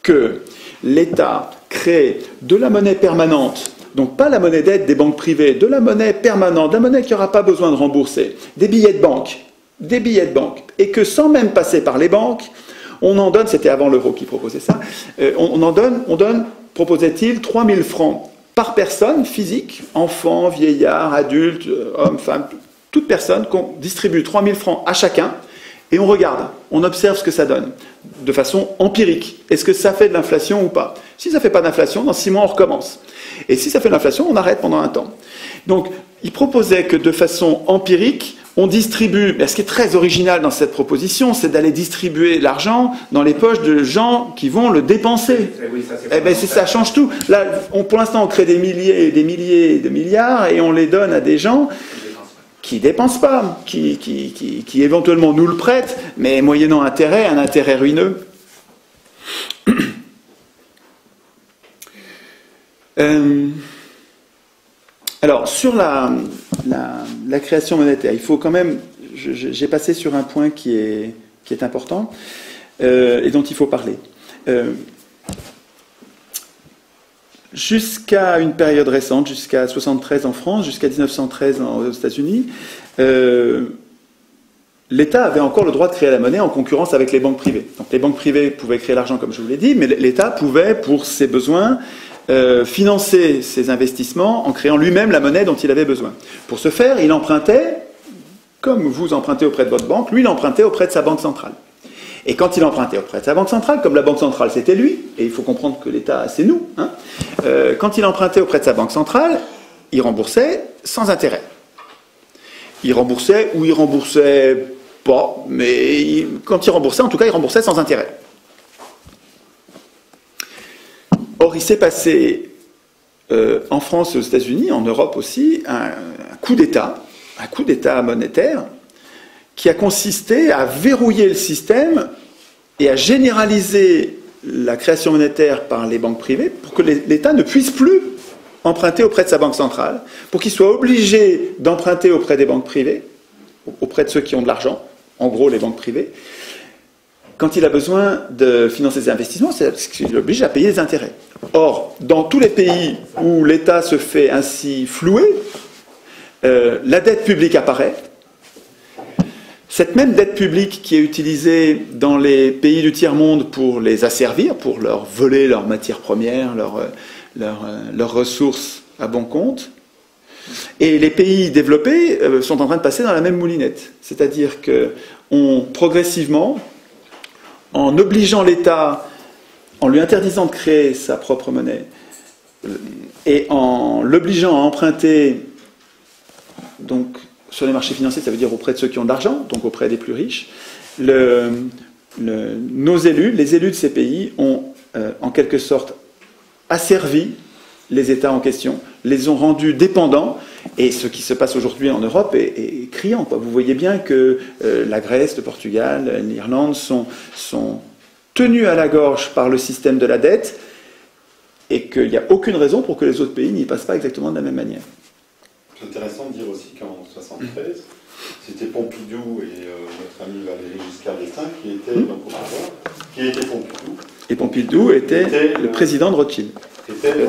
que l'État crée de la monnaie permanente, donc pas la monnaie dette des banques privées, de la monnaie permanente, de la monnaie qui n'aura pas besoin de rembourser, des billets de banque, et que sans même passer par les banques, on en donne, c'était avant l'euro qui proposait ça, on donne, proposait-il, 3 000 francs par personne physique, enfant, vieillard, adulte, homme, femme, toute personne, qu'on distribue 3 000 francs à chacun, et on regarde, on observe ce que ça donne, de façon empirique. Est-ce que ça fait de l'inflation ou pas? Si ça ne fait pas d'inflation, dans 6 mois, on recommence. Et si ça fait de l'inflation, on arrête pendant un temps. Donc, il proposait que de façon empirique, on distribue, ce qui est très original dans cette proposition, c'est d'aller distribuer l'argent dans les poches de gens qui vont le dépenser. Oui, ça change tout. Là, pour l'instant, on crée des milliers de milliards et on les donne à des gens qui ne dépensent pas, qui éventuellement nous le prêtent, mais moyennant intérêt, un intérêt ruineux. Alors, sur la création monétaire, il faut quand même... J'ai passé sur un point qui est important et dont il faut parler. Jusqu'à une période récente, jusqu'à 1973 en France, jusqu'à 1913 aux États-Unis, l'État avait encore le droit de créer la monnaie en concurrence avec les banques privées. Donc les banques privées pouvaient créer l'argent, comme je vous l'ai dit, mais l'État pouvait, pour ses besoins, financer ses investissements en créant lui-même la monnaie dont il avait besoin. Pour ce faire, il empruntait, comme vous empruntez auprès de votre banque, lui il empruntait auprès de sa banque centrale. Et quand il empruntait auprès de sa banque centrale, comme la banque centrale c'était lui, et il faut comprendre que l'État c'est nous, quand il empruntait auprès de sa banque centrale, il remboursait sans intérêt. Il remboursait ou il remboursait pas, mais quand il remboursait, en tout cas il remboursait sans intérêt. Or, il s'est passé en France et aux États-Unis, en Europe aussi, un coup d'État monétaire qui a consisté à verrouiller le système et à généraliser la création monétaire par les banques privées pour que l'État ne puisse plus emprunter auprès de sa banque centrale, pour qu'il soit obligé d'emprunter auprès des banques privées, auprès de ceux qui ont de l'argent, en gros les banques privées. Quand il a besoin de financer ses investissements, c'est parce qu'il l'oblige à payer des intérêts. Or, dans tous les pays où l'État se fait ainsi flouer, la dette publique apparaît. Cette même dette publique qui est utilisée dans les pays du tiers-monde pour les asservir, pour leur voler leurs matières premières, leurs ressources à bon compte, et les pays développés sont en train de passer dans la même moulinette. C'est-à-dire qu'on progressivement, en obligeant l'État, en lui interdisant de créer sa propre monnaie, et en l'obligeant à emprunter, donc sur les marchés financiers, ça veut dire auprès de ceux qui ont de l'argent, donc auprès des plus riches, nos élus, les élus de ces pays, ont en quelque sorte asservi les États en question, les ont rendus dépendants, et ce qui se passe aujourd'hui en Europe est criant, quoi. Vous voyez bien que la Grèce, le Portugal, l'Irlande sont tenus à la gorge par le système de la dette, et qu'il n'y a aucune raison pour que les autres pays n'y passent pas exactement de la même manière. C'est intéressant de dire aussi qu'en 1973, c'était Pompidou et notre ami Valéry Giscard d'Estaing qui étaient donc au pouvoir, qui était Pompidou. Et Pompidou était le président de Rothschild. Était le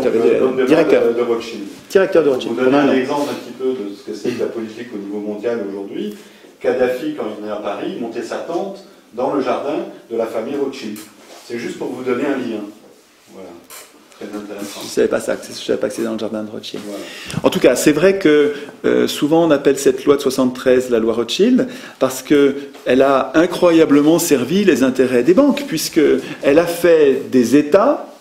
directeur de Rothschild. Directeur de Rothschild. Pour vous donner un exemple un petit peu de ce que c'est que la politique au niveau mondial aujourd'hui, Kadhafi, quand il venait à Paris, montait sa tente dans le jardin de la famille Rothschild. C'est juste pour vous donner un lien. Voilà. Très intéressant. Je ne savais pas ça, je ne savais pas que c'était dans le jardin de Rothschild. Voilà. En tout cas, c'est vrai que souvent on appelle cette loi de 73 la loi Rothschild parce qu'elle a incroyablement servi les intérêts des banques, puisqu'elle a fait des États.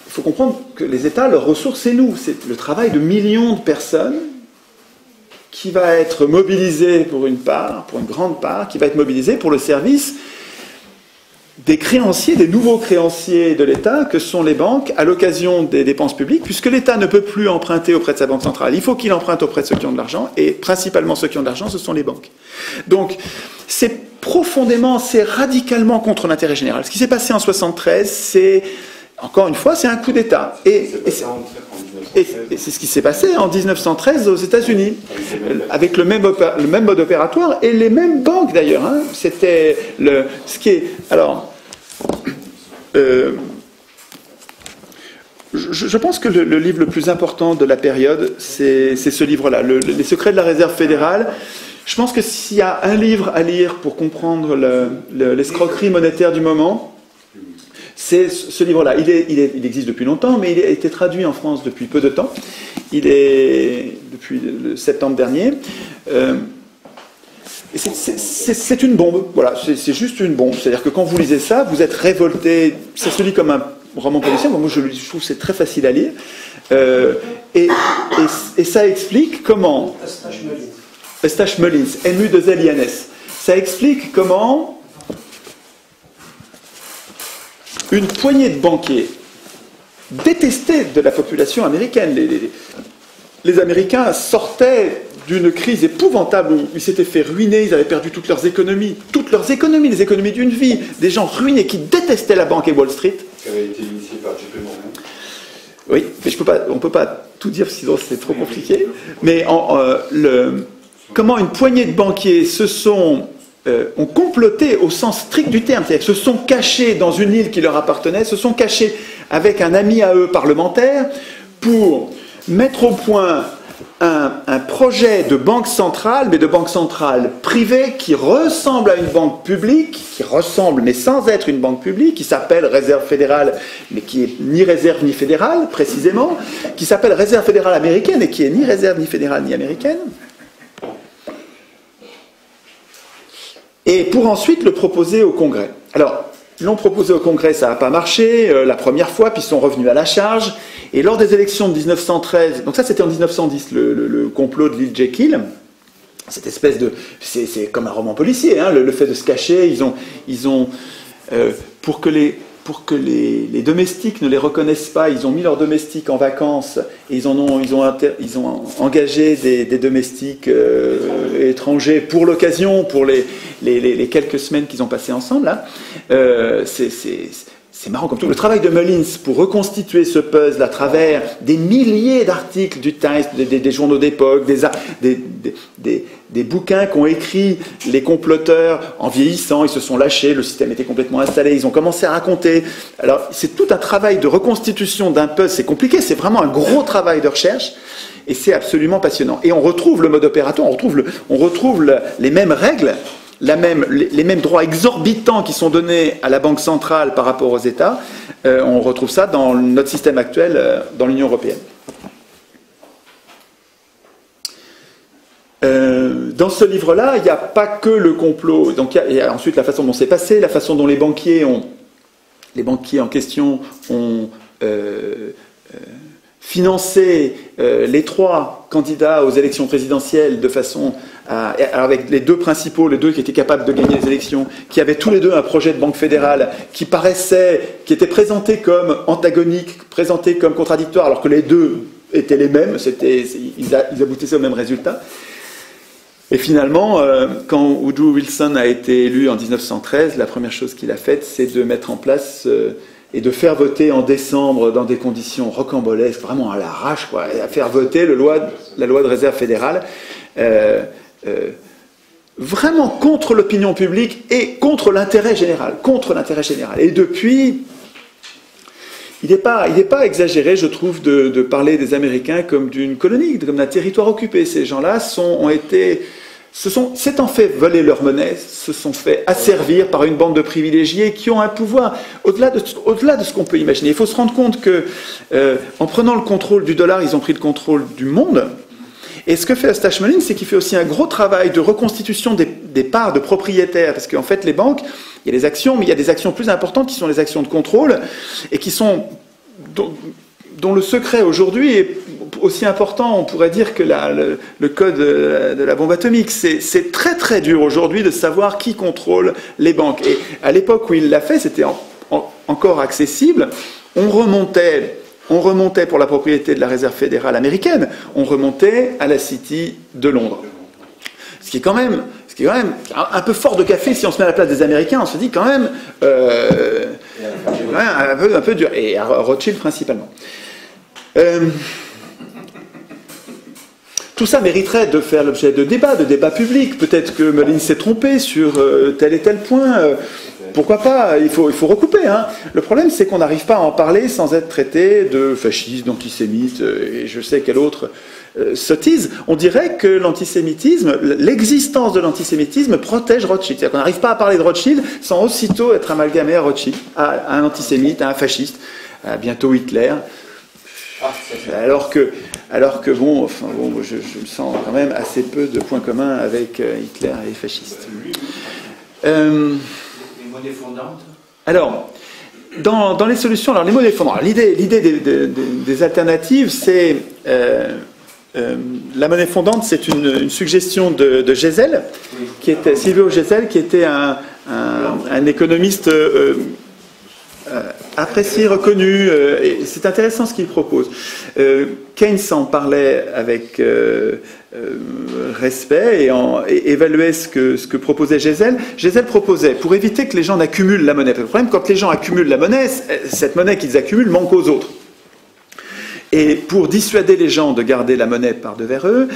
Il faut comprendre que les États, leurs ressources, c'est nous. C'est le travail de millions de personnes qui va être mobilisé pour une grande part, qui va être mobilisé pour le service des créanciers, des nouveaux créanciers de l'État, que sont les banques, à l'occasion des dépenses publiques, puisque l'État ne peut plus emprunter auprès de sa banque centrale. Il faut qu'il emprunte auprès de ceux qui ont de l'argent, et principalement ceux qui ont de l'argent, ce sont les banques. Donc, c'est radicalement contre l'intérêt général. Ce qui s'est passé en 1973, c'est, encore une fois, c'est un coup d'État. Et c'est ce qui s'est passé en 1913 aux États-Unis, avec le même mode opératoire et les mêmes banques d'ailleurs. Hein. C'était ce qui est. Alors, je pense que le livre le plus important de la période, c'est ce livre-là, Les secrets de la Réserve fédérale. Je pense que s'il y a un livre à lire pour comprendre l'escroquerie monétaire du moment, c'est ce livre-là. Il existe depuis longtemps, mais il a été traduit en France depuis peu de temps. Il est depuis le septembre dernier. Et c'est une bombe. Voilà, c'est juste une bombe. C'est-à-dire que quand vous lisez ça, vous êtes révolté. Ça se lit comme un roman policier. Moi, je trouve que c'est très facile à lire. Et ça explique comment... Eustache Mullins, M-U-2-L-I-N-S. Ça explique comment une poignée de banquiers détestés de la population américaine. Les Américains sortaient d'une crise épouvantable où ils s'étaient fait ruiner, ils avaient perdu toutes leurs économies, les économies d'une vie, des gens ruinés qui détestaient la banque et Wall Street. Qui avait été initié par JP Morgan. Oui, mais on ne peut pas tout dire sinon c'est trop compliqué. Mais comment une poignée de banquiers ont comploté au sens strict du terme, c'est-à-dire se sont cachés dans une île qui leur appartenait, se sont cachés avec un ami à eux parlementaire pour mettre au point un projet de banque centrale, mais de banque centrale privée qui ressemble à une banque publique, qui ressemble mais sans être une banque publique, qui s'appelle Réserve fédérale, mais qui est ni réserve ni fédérale précisément, qui s'appelle Réserve fédérale américaine et qui est ni réserve ni fédérale ni américaine. Et pour ensuite le proposer au Congrès. Alors, ils l'ont proposé au Congrès, ça n'a pas marché la première fois, puis ils sont revenus à la charge. Et lors des élections de 1913, donc ça c'était en 1910, le complot de l'île Jekyll, cette espèce de... C'est comme un roman policier, hein, le fait de se cacher, ils ont pour que les domestiques ne les reconnaissent pas, ils ont mis leurs domestiques en vacances et ils ont engagé des domestiques étrangers pour l'occasion, pour les quelques semaines qu'ils ont passées ensemble. Là. C'est marrant comme tout. Le travail de Mullins pour reconstituer ce puzzle à travers des milliers d'articles du Times, des journaux d'époque, des bouquins qu'ont écrit les comploteurs en vieillissant, ils se sont lâchés, le système était complètement installé, ils ont commencé à raconter. Alors c'est tout un travail de reconstitution d'un puzzle, c'est compliqué, c'est vraiment un gros travail de recherche et c'est absolument passionnant. Et on retrouve le mode opératoire, on retrouve les mêmes règles, les mêmes droits exorbitants qui sont donnés à la Banque centrale par rapport aux États, on retrouve ça dans notre système actuel dans l'Union européenne. Dans ce livre-là, il n'y a pas que le complot. Donc, il y a ensuite la façon dont c'est passé, la façon dont les banquiers en question ont financé les trois candidats aux élections présidentielles de façon avec les deux principaux, les deux qui étaient capables de gagner les élections, qui avaient tous les deux un projet de banque fédérale qui était présenté comme antagonique, présenté comme contradictoire, alors que les deux étaient les mêmes, ils aboutissaient au même résultat. Et finalement, quand Woodrow Wilson a été élu en 1913, la première chose qu'il a faite, c'est de mettre en place et de faire voter en décembre dans des conditions rocambolesques, vraiment à l'arrache, quoi, et à faire voter la loi de réserve fédérale, vraiment contre l'opinion publique et contre l'intérêt général. Et depuis, il n'est pas exagéré, je trouve, de parler des Américains comme d'une colonie, comme d'un territoire occupé. Ces gens-là s'étant fait voler leur monnaie, se sont fait asservir par une bande de privilégiés qui ont un pouvoir au-delà de ce qu'on peut imaginer. Il faut se rendre compte que, en prenant le contrôle du dollar, ils ont pris le contrôle du monde. Et ce que fait Eustache Mullins, c'est qu'il fait aussi un gros travail de reconstitution des parts de propriétaires, parce qu'en fait, les banques, il y a des actions, mais il y a des actions plus importantes qui sont les actions de contrôle, et dont le secret aujourd'hui est aussi important, on pourrait dire, que le code de la bombe atomique. C'est très très dur aujourd'hui de savoir qui contrôle les banques. Et à l'époque où il l'a fait, c'était encore accessible. On remontait pour la propriété de la Réserve fédérale américaine, on remontait à la City de Londres. Ce qui est quand même un peu fort de café si on se met à la place des Américains, on se dit quand même un peu dur. Et à Rothschild principalement. Tout ça mériterait de faire l'objet de débats publics. Peut-être que Mullins s'est trompé sur tel et tel point. Pourquoi pas, il faut recouper. Hein. Le problème, c'est qu'on n'arrive pas à en parler sans être traité de fasciste, d'antisémite, et je sais quelle autre sottise. On dirait que l'antisémitisme, l'existence de l'antisémitisme protège Rothschild. C'est-à-dire qu'on n'arrive pas à parler de Rothschild sans aussitôt être amalgamé à Rothschild, à un antisémite, à un fasciste, à bientôt Hitler. Alors que je me sens quand même assez peu de points communs avec Hitler et les fascistes. Les monnaies fondantes. Alors, dans les solutions, alors les monnaies fondantes, l'idée des alternatives, c'est la monnaie fondante, c'est une suggestion de Gesell, qui était Silvio Gesell, qui était un économiste apprécié, reconnu, et c'est intéressant ce qu'il propose. Keynes en parlait avec respect et évaluait ce que proposait Gesell. Gesell proposait, pour éviter que les gens n'accumulent la monnaie, le problème, quand les gens accumulent la monnaie, cette monnaie qu'ils accumulent manque aux autres. Et pour dissuader les gens de garder la monnaie par devers eux,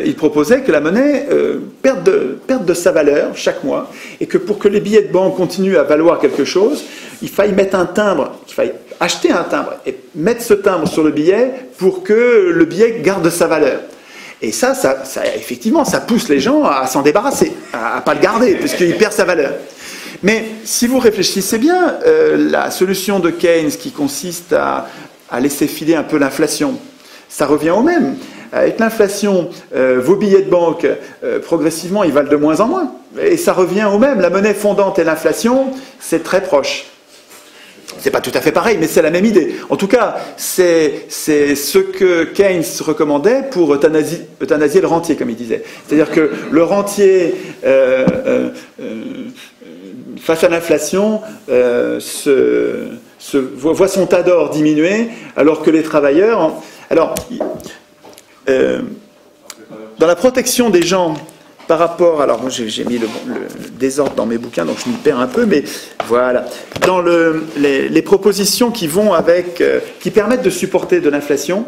il proposait que la monnaie perde de sa valeur chaque mois, et que pour que les billets de banque continuent à valoir quelque chose, il faille mettre un timbre, qu'il faille acheter un timbre et mettre ce timbre sur le billet pour que le billet garde sa valeur. Et ça effectivement, ça pousse les gens à s'en débarrasser, à ne pas le garder, puisqu'il perd sa valeur. Mais si vous réfléchissez bien, la solution de Keynes qui consiste à laisser filer un peu l'inflation, ça revient au même. Avec l'inflation, vos billets de banque, progressivement, ils valent de moins en moins. Et ça revient au même. La monnaie fondante et l'inflation, c'est très proche. C'est pas tout à fait pareil, mais c'est la même idée. En tout cas, c'est ce que Keynes recommandait pour euthanasier le rentier, comme il disait. C'est-à-dire que le rentier, face à l'inflation, voit son tas d'or diminuer, alors que les travailleurs... Alors, dans la protection des gens par rapport... Alors, moi, j'ai mis le désordre dans mes bouquins, donc je m'y perds un peu, mais voilà. Dans les propositions qui vont avec... qui permettent de supporter de l'inflation...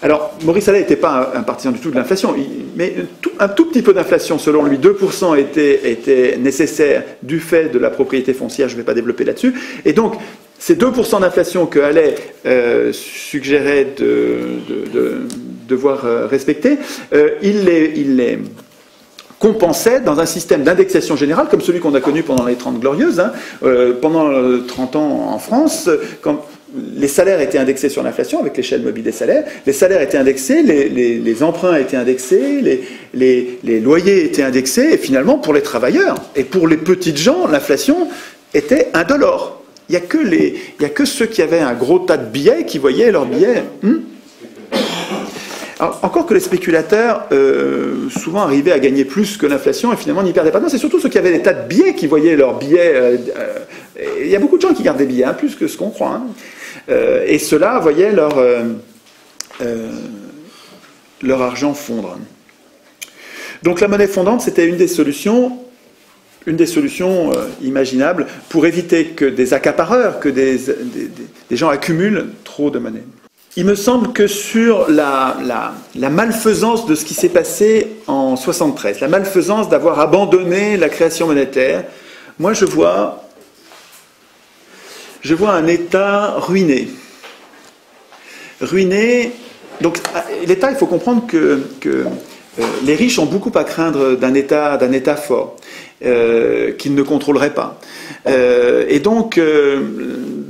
Alors, Maurice Allais n'était pas un partisan du tout de l'inflation, mais un tout petit peu d'inflation, selon lui, 2% était nécessaire du fait de la propriété foncière, je ne vais pas développer là-dessus, et donc... Ces 2% d'inflation que Allais suggérait de devoir respecter, il les compensait dans un système d'indexation générale, comme celui qu'on a connu pendant les 30 Glorieuses. Pendant 30 ans en France, quand les salaires étaient indexés sur l'inflation, avec l'échelle mobile des salaires, les salaires étaient indexés, les emprunts étaient indexés, les loyers étaient indexés, et finalement, pour les travailleurs et pour les petites gens, l'inflation était indolore. Il n'y a que ceux qui avaient un gros tas de billets qui voyaient leurs billets. Alors, encore que les spéculateurs souvent arrivaient à gagner plus que l'inflation et finalement n'y perdaient pas. Non, c'est surtout ceux qui avaient des tas de billets qui voyaient leurs billets. Il y a beaucoup de gens qui gardent des billets, plus que ce qu'on croit. Et ceux-là voyaient leur argent fondre. Donc la monnaie fondante, c'était une des solutions imaginables pour éviter que des accapareurs, que des gens accumulent trop de monnaie. Il me semble que sur la malfaisance de ce qui s'est passé en 1973, la malfaisance d'avoir abandonné la création monétaire, moi je vois un État ruiné. Donc l'État, il faut comprendre que les riches ont beaucoup à craindre d'un État fort. Qu'ils ne contrôleraient pas. Et donc,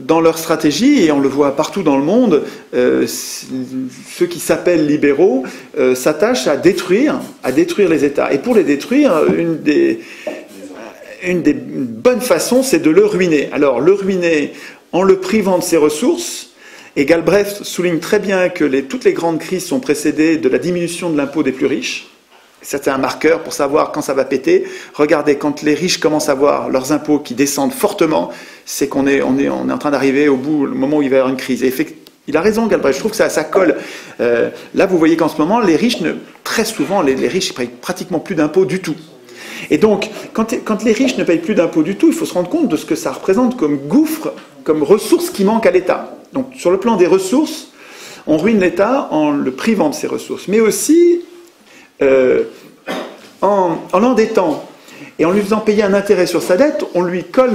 dans leur stratégie, et on le voit partout dans le monde, ceux qui s'appellent libéraux s'attachent à détruire les États. Et pour les détruire, une des bonnes façons, c'est de le ruiner. Alors, le ruiner en le privant de ses ressources, et Galbraith souligne très bien que toutes les grandes crises sont précédées de la diminution de l'impôt des plus riches. C'est un marqueur pour savoir quand ça va péter. Regardez, quand les riches commencent à voir leurs impôts qui descendent fortement, c'est qu'on est en train d'arriver au moment où il va y avoir une crise. Et il a raison, Galbraith, je trouve que ça colle. Là, vous voyez qu'en ce moment, les riches, très souvent, les riches ne payent pratiquement plus d'impôts du tout. Et donc, quand les riches ne payent plus d'impôts du tout, il faut se rendre compte de ce que ça représente comme gouffre, comme ressources qui manquent à l'État. Donc, sur le plan des ressources, on ruine l'État en le privant de ses ressources, mais aussi... en l'endettant et en lui faisant payer un intérêt sur sa dette, on lui colle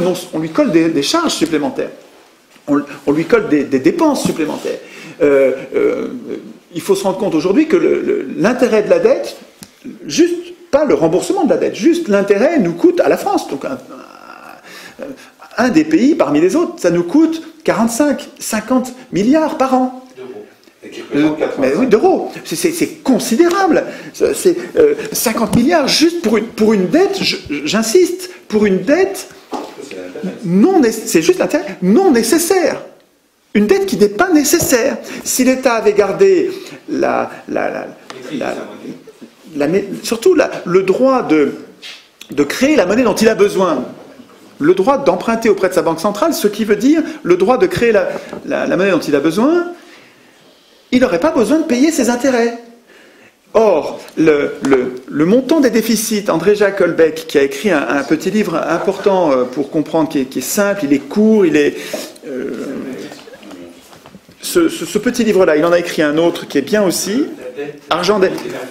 des charges supplémentaires, on lui colle des dépenses supplémentaires. Il faut se rendre compte aujourd'hui que l'intérêt de la dette, juste pas le remboursement de la dette, juste l'intérêt nous coûte à la France, donc un des pays parmi les autres, ça nous coûte 45-50 milliards par an. Mais oui, d'euros. C'est considérable. C'est 50 milliards juste pour une dette, j'insiste, pour une dette c'est juste l'intérêt non nécessaire. Une dette qui n'est pas nécessaire. Si l'État avait gardé surtout le droit de créer la monnaie dont il a besoin, le droit d'emprunter auprès de sa banque centrale, ce qui veut dire le droit de créer la monnaie dont il a besoin, il n'aurait pas besoin de payer ses intérêts. Or, le montant des déficits, André Jacques Holbeck, qui a écrit un petit livre important pour comprendre, qui est simple, il est court, il est... Ce petit livre-là, il en a écrit un autre qui est bien aussi,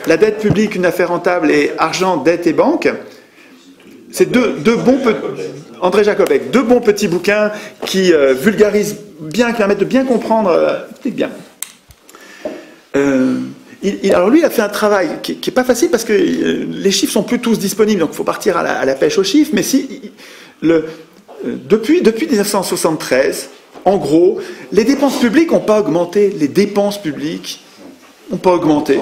La dette publique, une affaire rentable, et Argent, dette et banque. C'est deux bons André Jacques Holbeck, deux bons petits bouquins qui vulgarisent bien, qui permettent de bien comprendre. Bien. Alors lui, il a fait un travail qui n'est pas facile parce que les chiffres sont plus tous disponibles, donc il faut partir à la pêche aux chiffres. Mais depuis 1973, en gros, les dépenses publiques n'ont pas augmenté. Les dépenses publiques n'ont pas augmenté.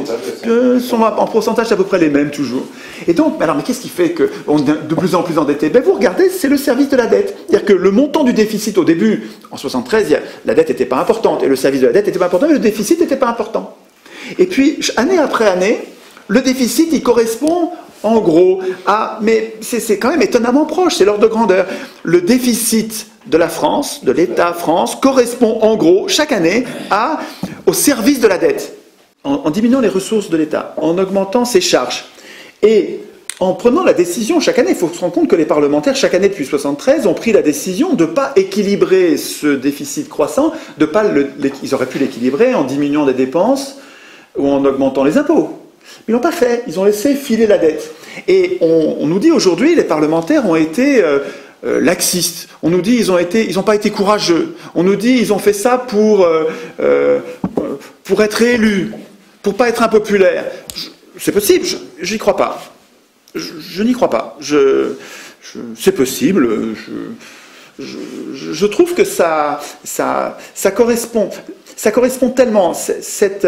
Sont en pourcentage à peu près les mêmes toujours. Et donc, mais qu'est-ce qui fait qu'on est de plus en plus endetté? Vous regardez, c'est le service de la dette. C'est-à-dire que le montant du déficit au début, en 1973, la dette n'était pas importante, et le service de la dette n'était pas important, et le déficit n'était pas important. Et puis, année après année, le déficit, il correspond en gros à... Mais c'est quand même étonnamment proche, c'est l'ordre de grandeur. Le déficit de la France, de l'État France, correspond en gros, chaque année, au service de la dette. En diminuant les ressources de l'État, en augmentant ses charges. Et en prenant la décision, chaque année, il faut se rendre compte que les parlementaires, chaque année depuis 1973, ont pris la décision de ne pas équilibrer ce déficit croissant, ils auraient pu l'équilibrer en diminuant des dépenses ou en augmentant les impôts. Mais ils ne l'ont pas fait, ils ont laissé filer la dette. Et on nous dit aujourd'hui, les parlementaires ont été laxistes. On nous dit ils n'ont pas été courageux. On nous dit ils ont fait ça pour être réélus, pour pas être impopulaires. C'est possible, j'y crois pas. Je n'y crois pas. C'est possible. Je trouve que ça correspond tellement, cette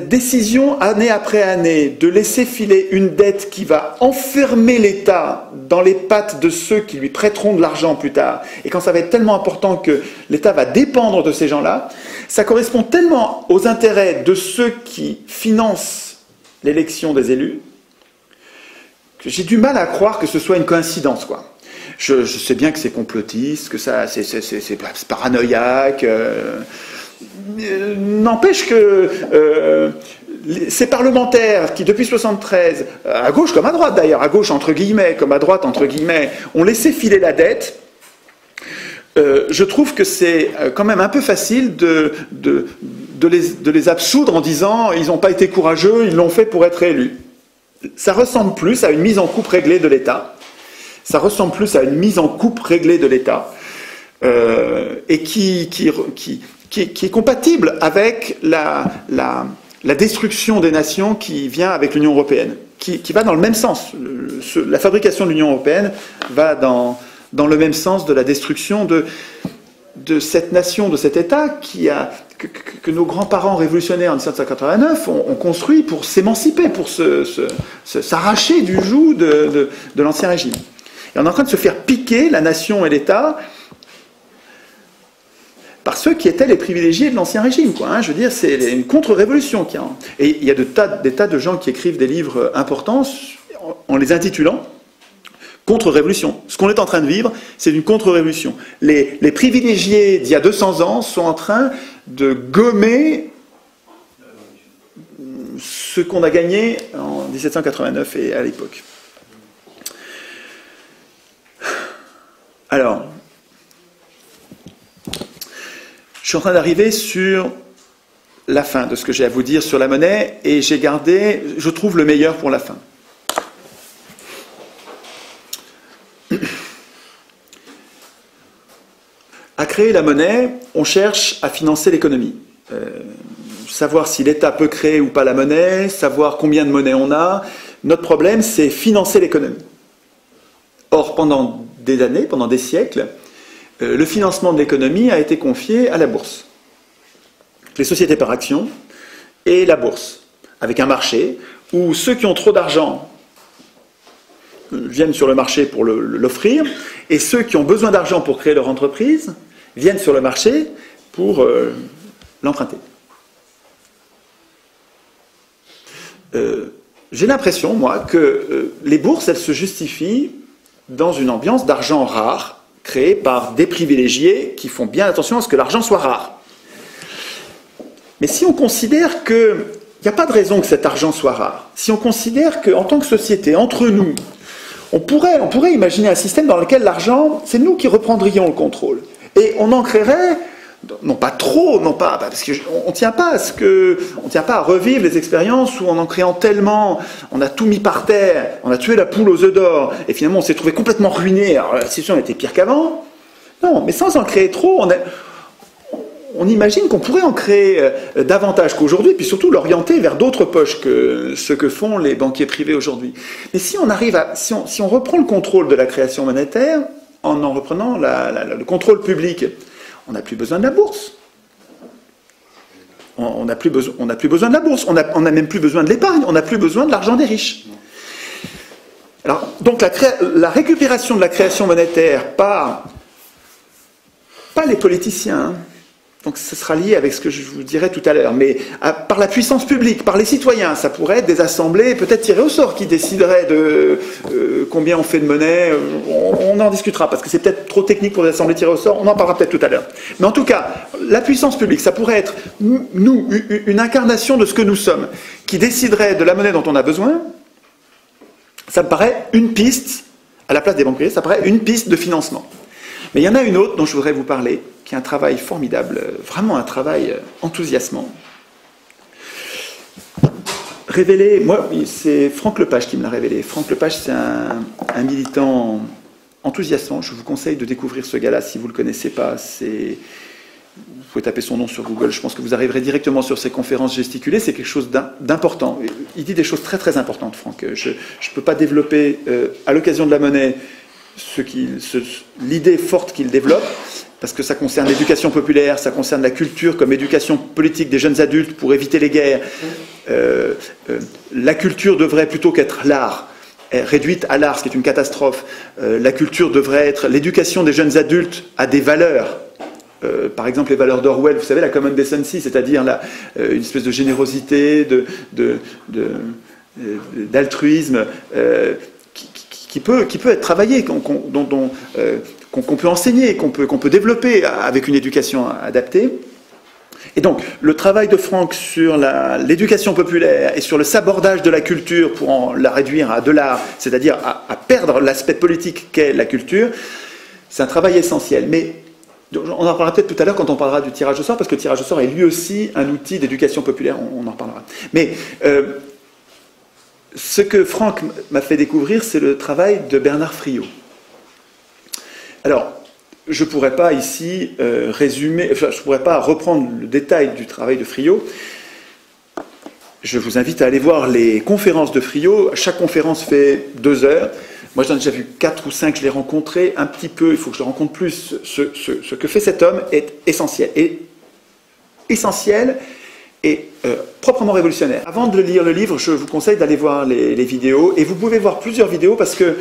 décision, année après année, de laisser filer une dette qui va enfermer l'État dans les pattes de ceux qui lui prêteront de l'argent plus tard, et quand ça va être tellement important que l'État va dépendre de ces gens-là, ça correspond tellement aux intérêts de ceux qui financent l'élection des élus, que j'ai du mal à croire que ce soit une coïncidence, quoi. Je sais bien que c'est complotiste, que c'est paranoïaque... N'empêche que ces parlementaires qui, depuis 1973, à gauche comme à droite d'ailleurs, à gauche entre guillemets, comme à droite entre guillemets, ont laissé filer la dette, je trouve que c'est quand même un peu facile de les absoudre en disant ils n'ont pas été courageux, ils l'ont fait pour être élus. Ça ressemble plus à une mise en coupe réglée de l'État. Ça ressemble plus à une mise en coupe réglée de l'État et qui est compatible avec la destruction des nations qui vient avec l'Union européenne, qui va dans le même sens. La fabrication de l'Union européenne va dans le même sens de la destruction de cette nation, de cet État que nos grands-parents révolutionnaires en 1789 ont construit pour s'émanciper, pour s'arracher du joug de l'Ancien Régime. Et on est en train de se faire piquer, la nation et l'État, par ceux qui étaient les privilégiés de l'Ancien Régime, quoi. Hein. Je veux dire, c'est une contre-révolution. Et il y a des tas de gens qui écrivent des livres importants en les intitulant contre-révolution. Ce qu'on est en train de vivre, c'est une contre-révolution. Les privilégiés d'il y a 200 ans sont en train de gommer ce qu'on a gagné en 1789 et à l'époque. Alors... je suis en train d'arriver sur la fin de ce que j'ai à vous dire sur la monnaie, et j'ai gardé, je trouve, le meilleur pour la fin. À créer la monnaie, on cherche à financer l'économie. Savoir si l'État peut créer ou pas la monnaie, savoir combien de monnaie on a. Notre problème, c'est financer l'économie. Or, pendant des années, pendant des siècles, le financement de l'économie a été confié à la bourse. Les sociétés par actions et la bourse, avec un marché où ceux qui ont trop d'argent, viennent sur le marché pour l'offrir, et ceux qui ont besoin d'argent pour créer leur entreprise viennent sur le marché pour l'emprunter. J'ai l'impression, moi, que les bourses, elles se justifient dans une ambiance d'argent rare, créée par des privilégiés qui font bien attention à ce que l'argent soit rare. Mais si on considère qu'il n'y a pas de raison que cet argent soit rare, si on considère qu'en tant que société, entre nous, on pourrait imaginer un système dans lequel l'argent, c'est nous qui reprendrions le contrôle. Et on en créerait, non pas trop, non pas, parce qu'on ne tient pas à revivre les expériences où en créant tellement, on a tout mis par terre, on a tué la poule aux œufs d'or, et finalement on s'est trouvé complètement ruiné, alors la situation était pire qu'avant. Non, mais sans en créer trop, on imagine qu'on pourrait en créer davantage qu'aujourd'hui, puis surtout l'orienter vers d'autres poches que ce que font les banquiers privés aujourd'hui. Mais si on reprend le contrôle de la création monétaire, en reprenant le contrôle public, on n'a plus besoin de la bourse. On n'a plus besoin de la bourse. On n'a même plus besoin de l'épargne. On n'a plus besoin de l'argent des riches. Alors, donc la récupération de la création monétaire par pas les politiciens, hein. Donc ce sera lié avec ce que je vous dirai tout à l'heure, mais par la puissance publique, par les citoyens, ça pourrait être des assemblées peut-être tirées au sort qui décideraient de combien on fait de monnaie, on en discutera, parce que c'est peut-être trop technique pour les assemblées tirées au sort, on en parlera peut-être tout à l'heure. Mais en tout cas, la puissance publique, ça pourrait être, nous, une incarnation de ce que nous sommes, qui déciderait de la monnaie dont on a besoin. Ça me paraît une piste, à la place des banques privées, ça paraît une piste de financement. Mais il y en a une autre dont je voudrais vous parler, qui est un travail formidable, vraiment un travail enthousiasmant. Révélé, moi, c'est Franck Lepage qui me l'a révélé. Franck Lepage, c'est un militant enthousiasmant. Je vous conseille de découvrir ce gars-là si vous ne le connaissez pas. Vous pouvez taper son nom sur Google, je pense que vous arriverez directement sur ses conférences gesticulées, c'est quelque chose d'important. Il dit des choses très très importantes, Franck. Je ne peux pas développer, à l'occasion de la monnaie, l'idée forte qu'il développe, parce que ça concerne l'éducation populaire, ça concerne la culture comme éducation politique des jeunes adultes pour éviter les guerres. La culture devrait, plutôt qu'être l'art, réduite à l'art, ce qui est une catastrophe, la culture devrait être l'éducation des jeunes adultes à des valeurs. Par exemple, les valeurs d'Orwell, vous savez, la common decency, c'est-à-dire une espèce de générosité, d'altruisme, qui peut être travaillé, qu'on peut enseigner, qu'on peut développer avec une éducation adaptée. Et donc, le travail de Franck sur l'éducation populaire et sur le sabordage de la culture pour la réduire à de l'art, c'est-à-dire à perdre l'aspect politique qu'est la culture, c'est un travail essentiel. Mais on en parlera peut-être tout à l'heure quand on parlera du tirage au sort, parce que le tirage au sort est lui aussi un outil d'éducation populaire, on en reparlera. Mais ce que Franck m'a fait découvrir, c'est le travail de Bernard Friot. Alors, je ne pourrais pas ici résumer, je ne pourrais pas reprendre le détail du travail de Friot. Je vous invite à aller voir les conférences de Friot. Chaque conférence fait 2 heures. Moi, j'en ai déjà vu 4 ou 5, je l'ai rencontré un petit peu, il faut que je le rencontre plus. Ce que fait cet homme est essentiel. Et proprement révolutionnaire. Avant de lire le livre, je vous conseille d'aller voir les vidéos, et vous pouvez voir plusieurs vidéos parce que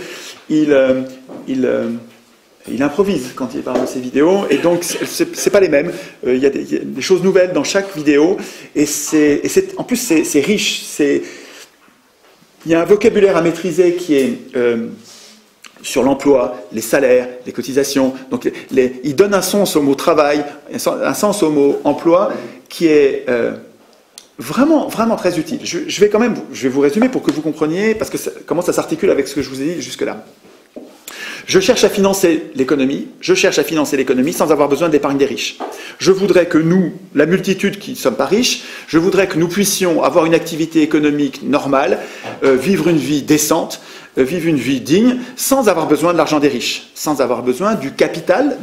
il improvise quand il parle de ces vidéos, et donc c'est pas les mêmes. Il y a des choses nouvelles dans chaque vidéo, et en plus c'est riche. Il y a un vocabulaire à maîtriser qui est sur l'emploi, les salaires, les cotisations. Donc il donne un sens au mot travail, un sens au mot emploi qui est vraiment, vraiment très utile. Je vais vous résumer pour que vous compreniez, parce que comment ça s'articule avec ce que je vous ai dit jusque-là. Je cherche à financer l'économie sans avoir besoin de l'épargne des riches. Je voudrais que nous, la multitude qui ne sommes pas riches, je voudrais que nous puissions avoir une activité économique normale, vivre une vie décente, vivre une vie digne, sans avoir besoin de l'argent des riches, sans avoir besoin du capital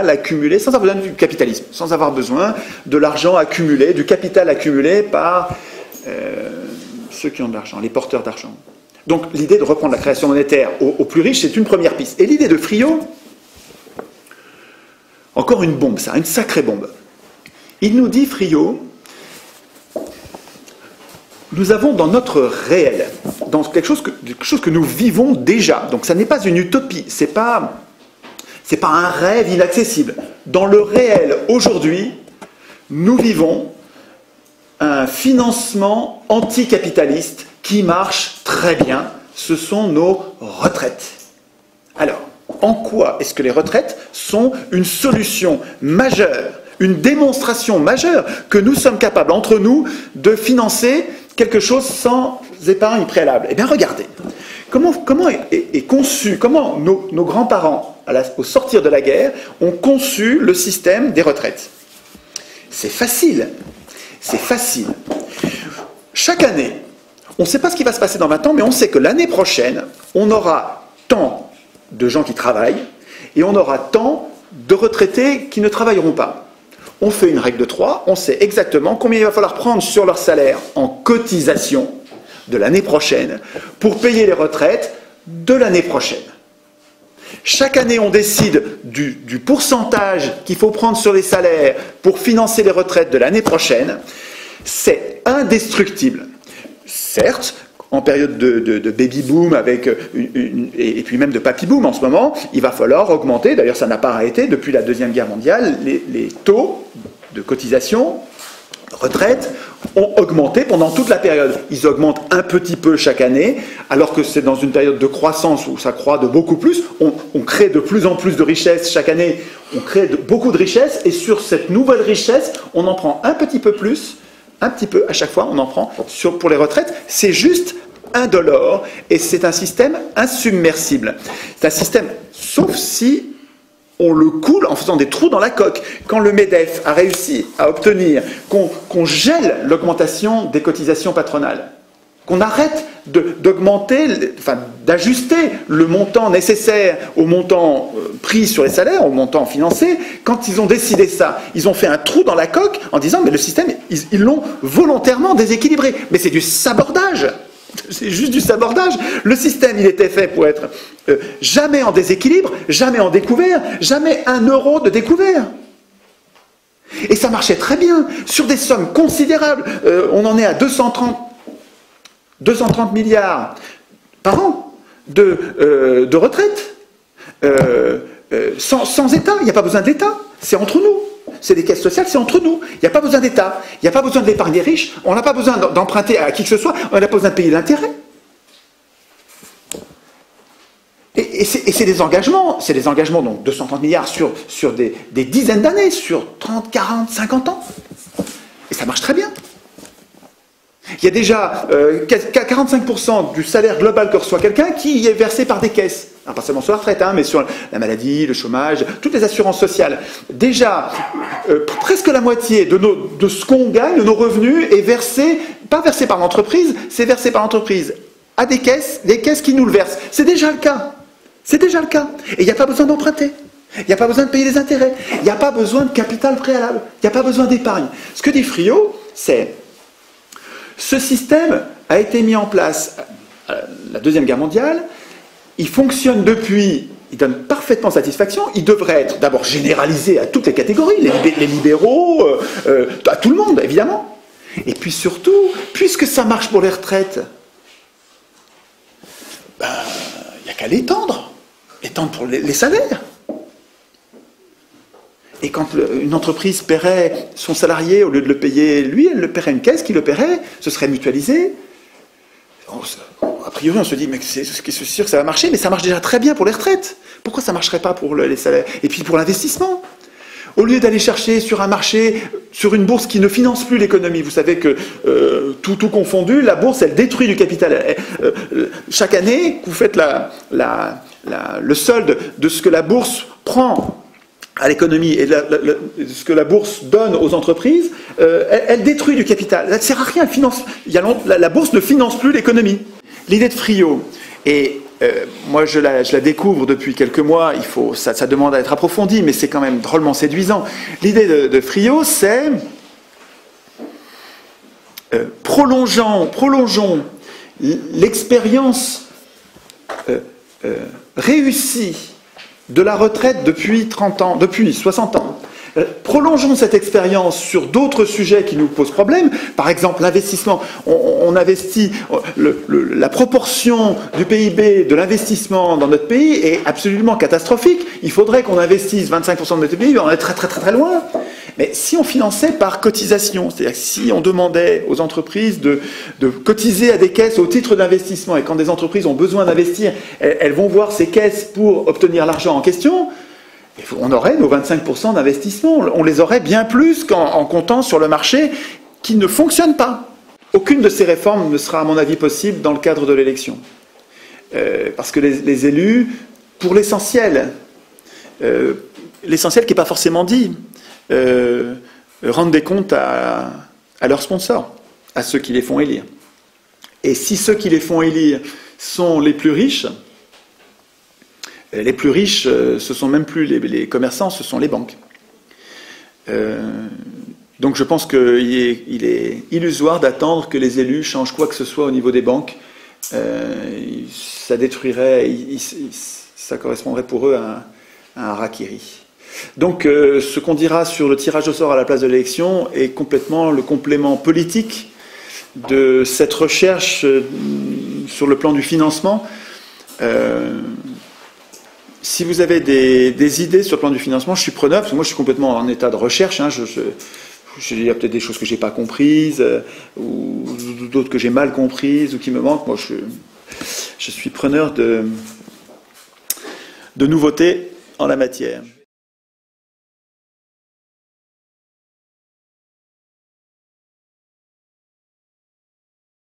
accumulé, sans avoir besoin du capitalisme, sans avoir besoin de l'argent accumulé, du capital accumulé par ceux qui ont de l'argent, les porteurs d'argent. Donc l'idée de reprendre la création monétaire aux plus riches, c'est une première piste. Et l'idée de Friot, encore une bombe, ça, une sacrée bombe. Il nous dit, Friot, nous avons dans notre réel, dans quelque chose que nous vivons déjà. Donc ça n'est pas une utopie, c'est pas un rêve inaccessible. Dans le réel, aujourd'hui, nous vivons un financement anticapitaliste qui marche très bien. Ce sont nos retraites. Alors, en quoi est-ce que les retraites sont une solution majeure, une démonstration majeure que nous sommes capables, entre nous, de financer quelque chose sans épargne préalable? Eh bien, regardez. Comment est conçu, comment nos grands-parents, au sortir de la guerre, ont conçu le système des retraites? C'est facile. C'est facile. Chaque année, on ne sait pas ce qui va se passer dans 20 ans, mais on sait que l'année prochaine, on aura tant de gens qui travaillent et on aura tant de retraités qui ne travailleront pas. On fait une règle de 3, on sait exactement combien il va falloir prendre sur leur salaire en cotisation de l'année prochaine pour payer les retraites de l'année prochaine. Chaque année, on décide du pourcentage qu'il faut prendre sur les salaires pour financer les retraites de l'année prochaine. C'est indestructible. Certes, en période de baby-boom et puis même de papy-boom en ce moment, il va falloir augmenter, d'ailleurs ça n'a pas arrêté depuis la Deuxième Guerre mondiale, les taux de cotisation, retraite, ont augmenté pendant toute la période. Ils augmentent un petit peu chaque année, alors que c'est dans une période de croissance où ça croît de beaucoup plus. On crée de plus en plus de richesses chaque année, on crée beaucoup de richesses, et sur cette nouvelle richesse, on en prend un petit peu plus, un petit peu à chaque fois, on en prend pour les retraites. C'est juste indolore, et c'est un système insubmersible. C'est un système, sauf si on le coule en faisant des trous dans la coque. Quand le MEDEF a réussi à obtenir qu'on gèle l'augmentation des cotisations patronales, qu'on arrête d'augmenter, enfin d'ajuster le montant nécessaire au montant pris sur les salaires, au montant financé, quand ils ont décidé ça, ils ont fait un trou dans la coque en disant mais le système, ils l'ont volontairement déséquilibré. Mais c'est du sabordage. C'est juste du sabordage. Le système, il était fait pour être jamais en déséquilibre, jamais en découvert, jamais 1 euro de découvert. Et ça marchait très bien, sur des sommes considérables. On en est à 230 milliards par an de retraite. Sans État, il n'y a pas besoin d'État, c'est entre nous. C'est des caisses sociales, c'est entre nous. Il n'y a pas besoin d'État, il n'y a pas besoin de l'épargne des riches, on n'a pas besoin d'emprunter à qui que ce soit, on n'a pas besoin de payer l'intérêt. Et c'est des engagements donc 230 milliards sur des dizaines d'années, sur 30, 40, 50 ans. Et ça marche très bien. Il y a déjà 45% du salaire global que reçoit quelqu'un qui est versé par des caisses. Alors, pas seulement sur la retraite, mais sur la maladie, le chômage, toutes les assurances sociales. Déjà, presque la moitié de ce qu'on gagne, de nos revenus, est versé, pas versé par l'entreprise, c'est versé par l'entreprise à des caisses qui nous le versent. C'est déjà le cas. C'est déjà le cas. Et il n'y a pas besoin d'emprunter. Il n'y a pas besoin de payer les intérêts. Il n'y a pas besoin de capital préalable. Il n'y a pas besoin d'épargne. Ce que dit Friot, c'est... Ce système a été mis en place à la Deuxième Guerre mondiale, il fonctionne depuis, il donne parfaitement satisfaction, il devrait être d'abord généralisé à toutes les catégories, les libéraux, à tout le monde évidemment. Et puis surtout, puisque ça marche pour les retraites, il n'y a qu'à l'étendre pour les salaires. Et quand une entreprise paierait son salarié, au lieu de le payer lui, elle le paierait une caisse qui le paierait, ce serait mutualisé. A priori, on se dit, mais c'est sûr que ça va marcher, mais ça marche déjà très bien pour les retraites. Pourquoi ça ne marcherait pas pour les salaires? Et puis pour l'investissement. Au lieu d'aller chercher sur un marché, sur une bourse qui ne finance plus l'économie, vous savez que tout confondu, la bourse, elle détruit du capital. Chaque année, vous faites le solde de ce que la bourse prend à l'économie et ce que la bourse donne aux entreprises, elle détruit du capital. Ça ne sert à rien. La bourse ne finance plus l'économie. L'idée de Friot, et moi je la découvre depuis quelques mois, ça demande à être approfondi, mais c'est quand même drôlement séduisant. L'idée de Friot, c'est prolongeons l'expérience réussie de la retraite depuis 30 ans, depuis 60 ans. Prolongeons cette expérience sur d'autres sujets qui nous posent problème. Par exemple, l'investissement. On investit, la proportion du PIB de l'investissement dans notre pays est absolument catastrophique. Il faudrait qu'on investisse 25% de notre PIB, on est très très très très loin. Mais si on finançait par cotisation, c'est-à-dire si on demandait aux entreprises de cotiser à des caisses au titre d'investissement, et quand des entreprises ont besoin d'investir, elles vont voir ces caisses pour obtenir l'argent en question, on aurait nos 25% d'investissement. On les aurait bien plus qu'en comptant sur le marché qui ne fonctionne pas. Aucune de ces réformes ne sera, à mon avis, possible dans le cadre de l'élection. Parce que les élus, pour l'essentiel qui n'est pas forcément dit, rendent des comptes à leurs sponsors, à ceux qui les font élire. Et si ceux qui les font élire sont les plus riches, ce sont même plus les commerçants, ce sont les banques. Donc je pense qu'il est illusoire d'attendre que les élus changent quoi que ce soit au niveau des banques. Ça détruirait, ça correspondrait pour eux à un harakiri. Donc ce qu'on dira sur le tirage au sort à la place de l'élection est complètement le complément politique de cette recherche sur le plan du financement. Si vous avez des idées sur le plan du financement, je suis preneur, parce que moi je suis complètement en état de recherche. Il y a peut-être des choses que je n'ai pas comprises, ou d'autres que j'ai mal comprises, ou qui me manquent. Moi je suis preneur de nouveautés en la matière.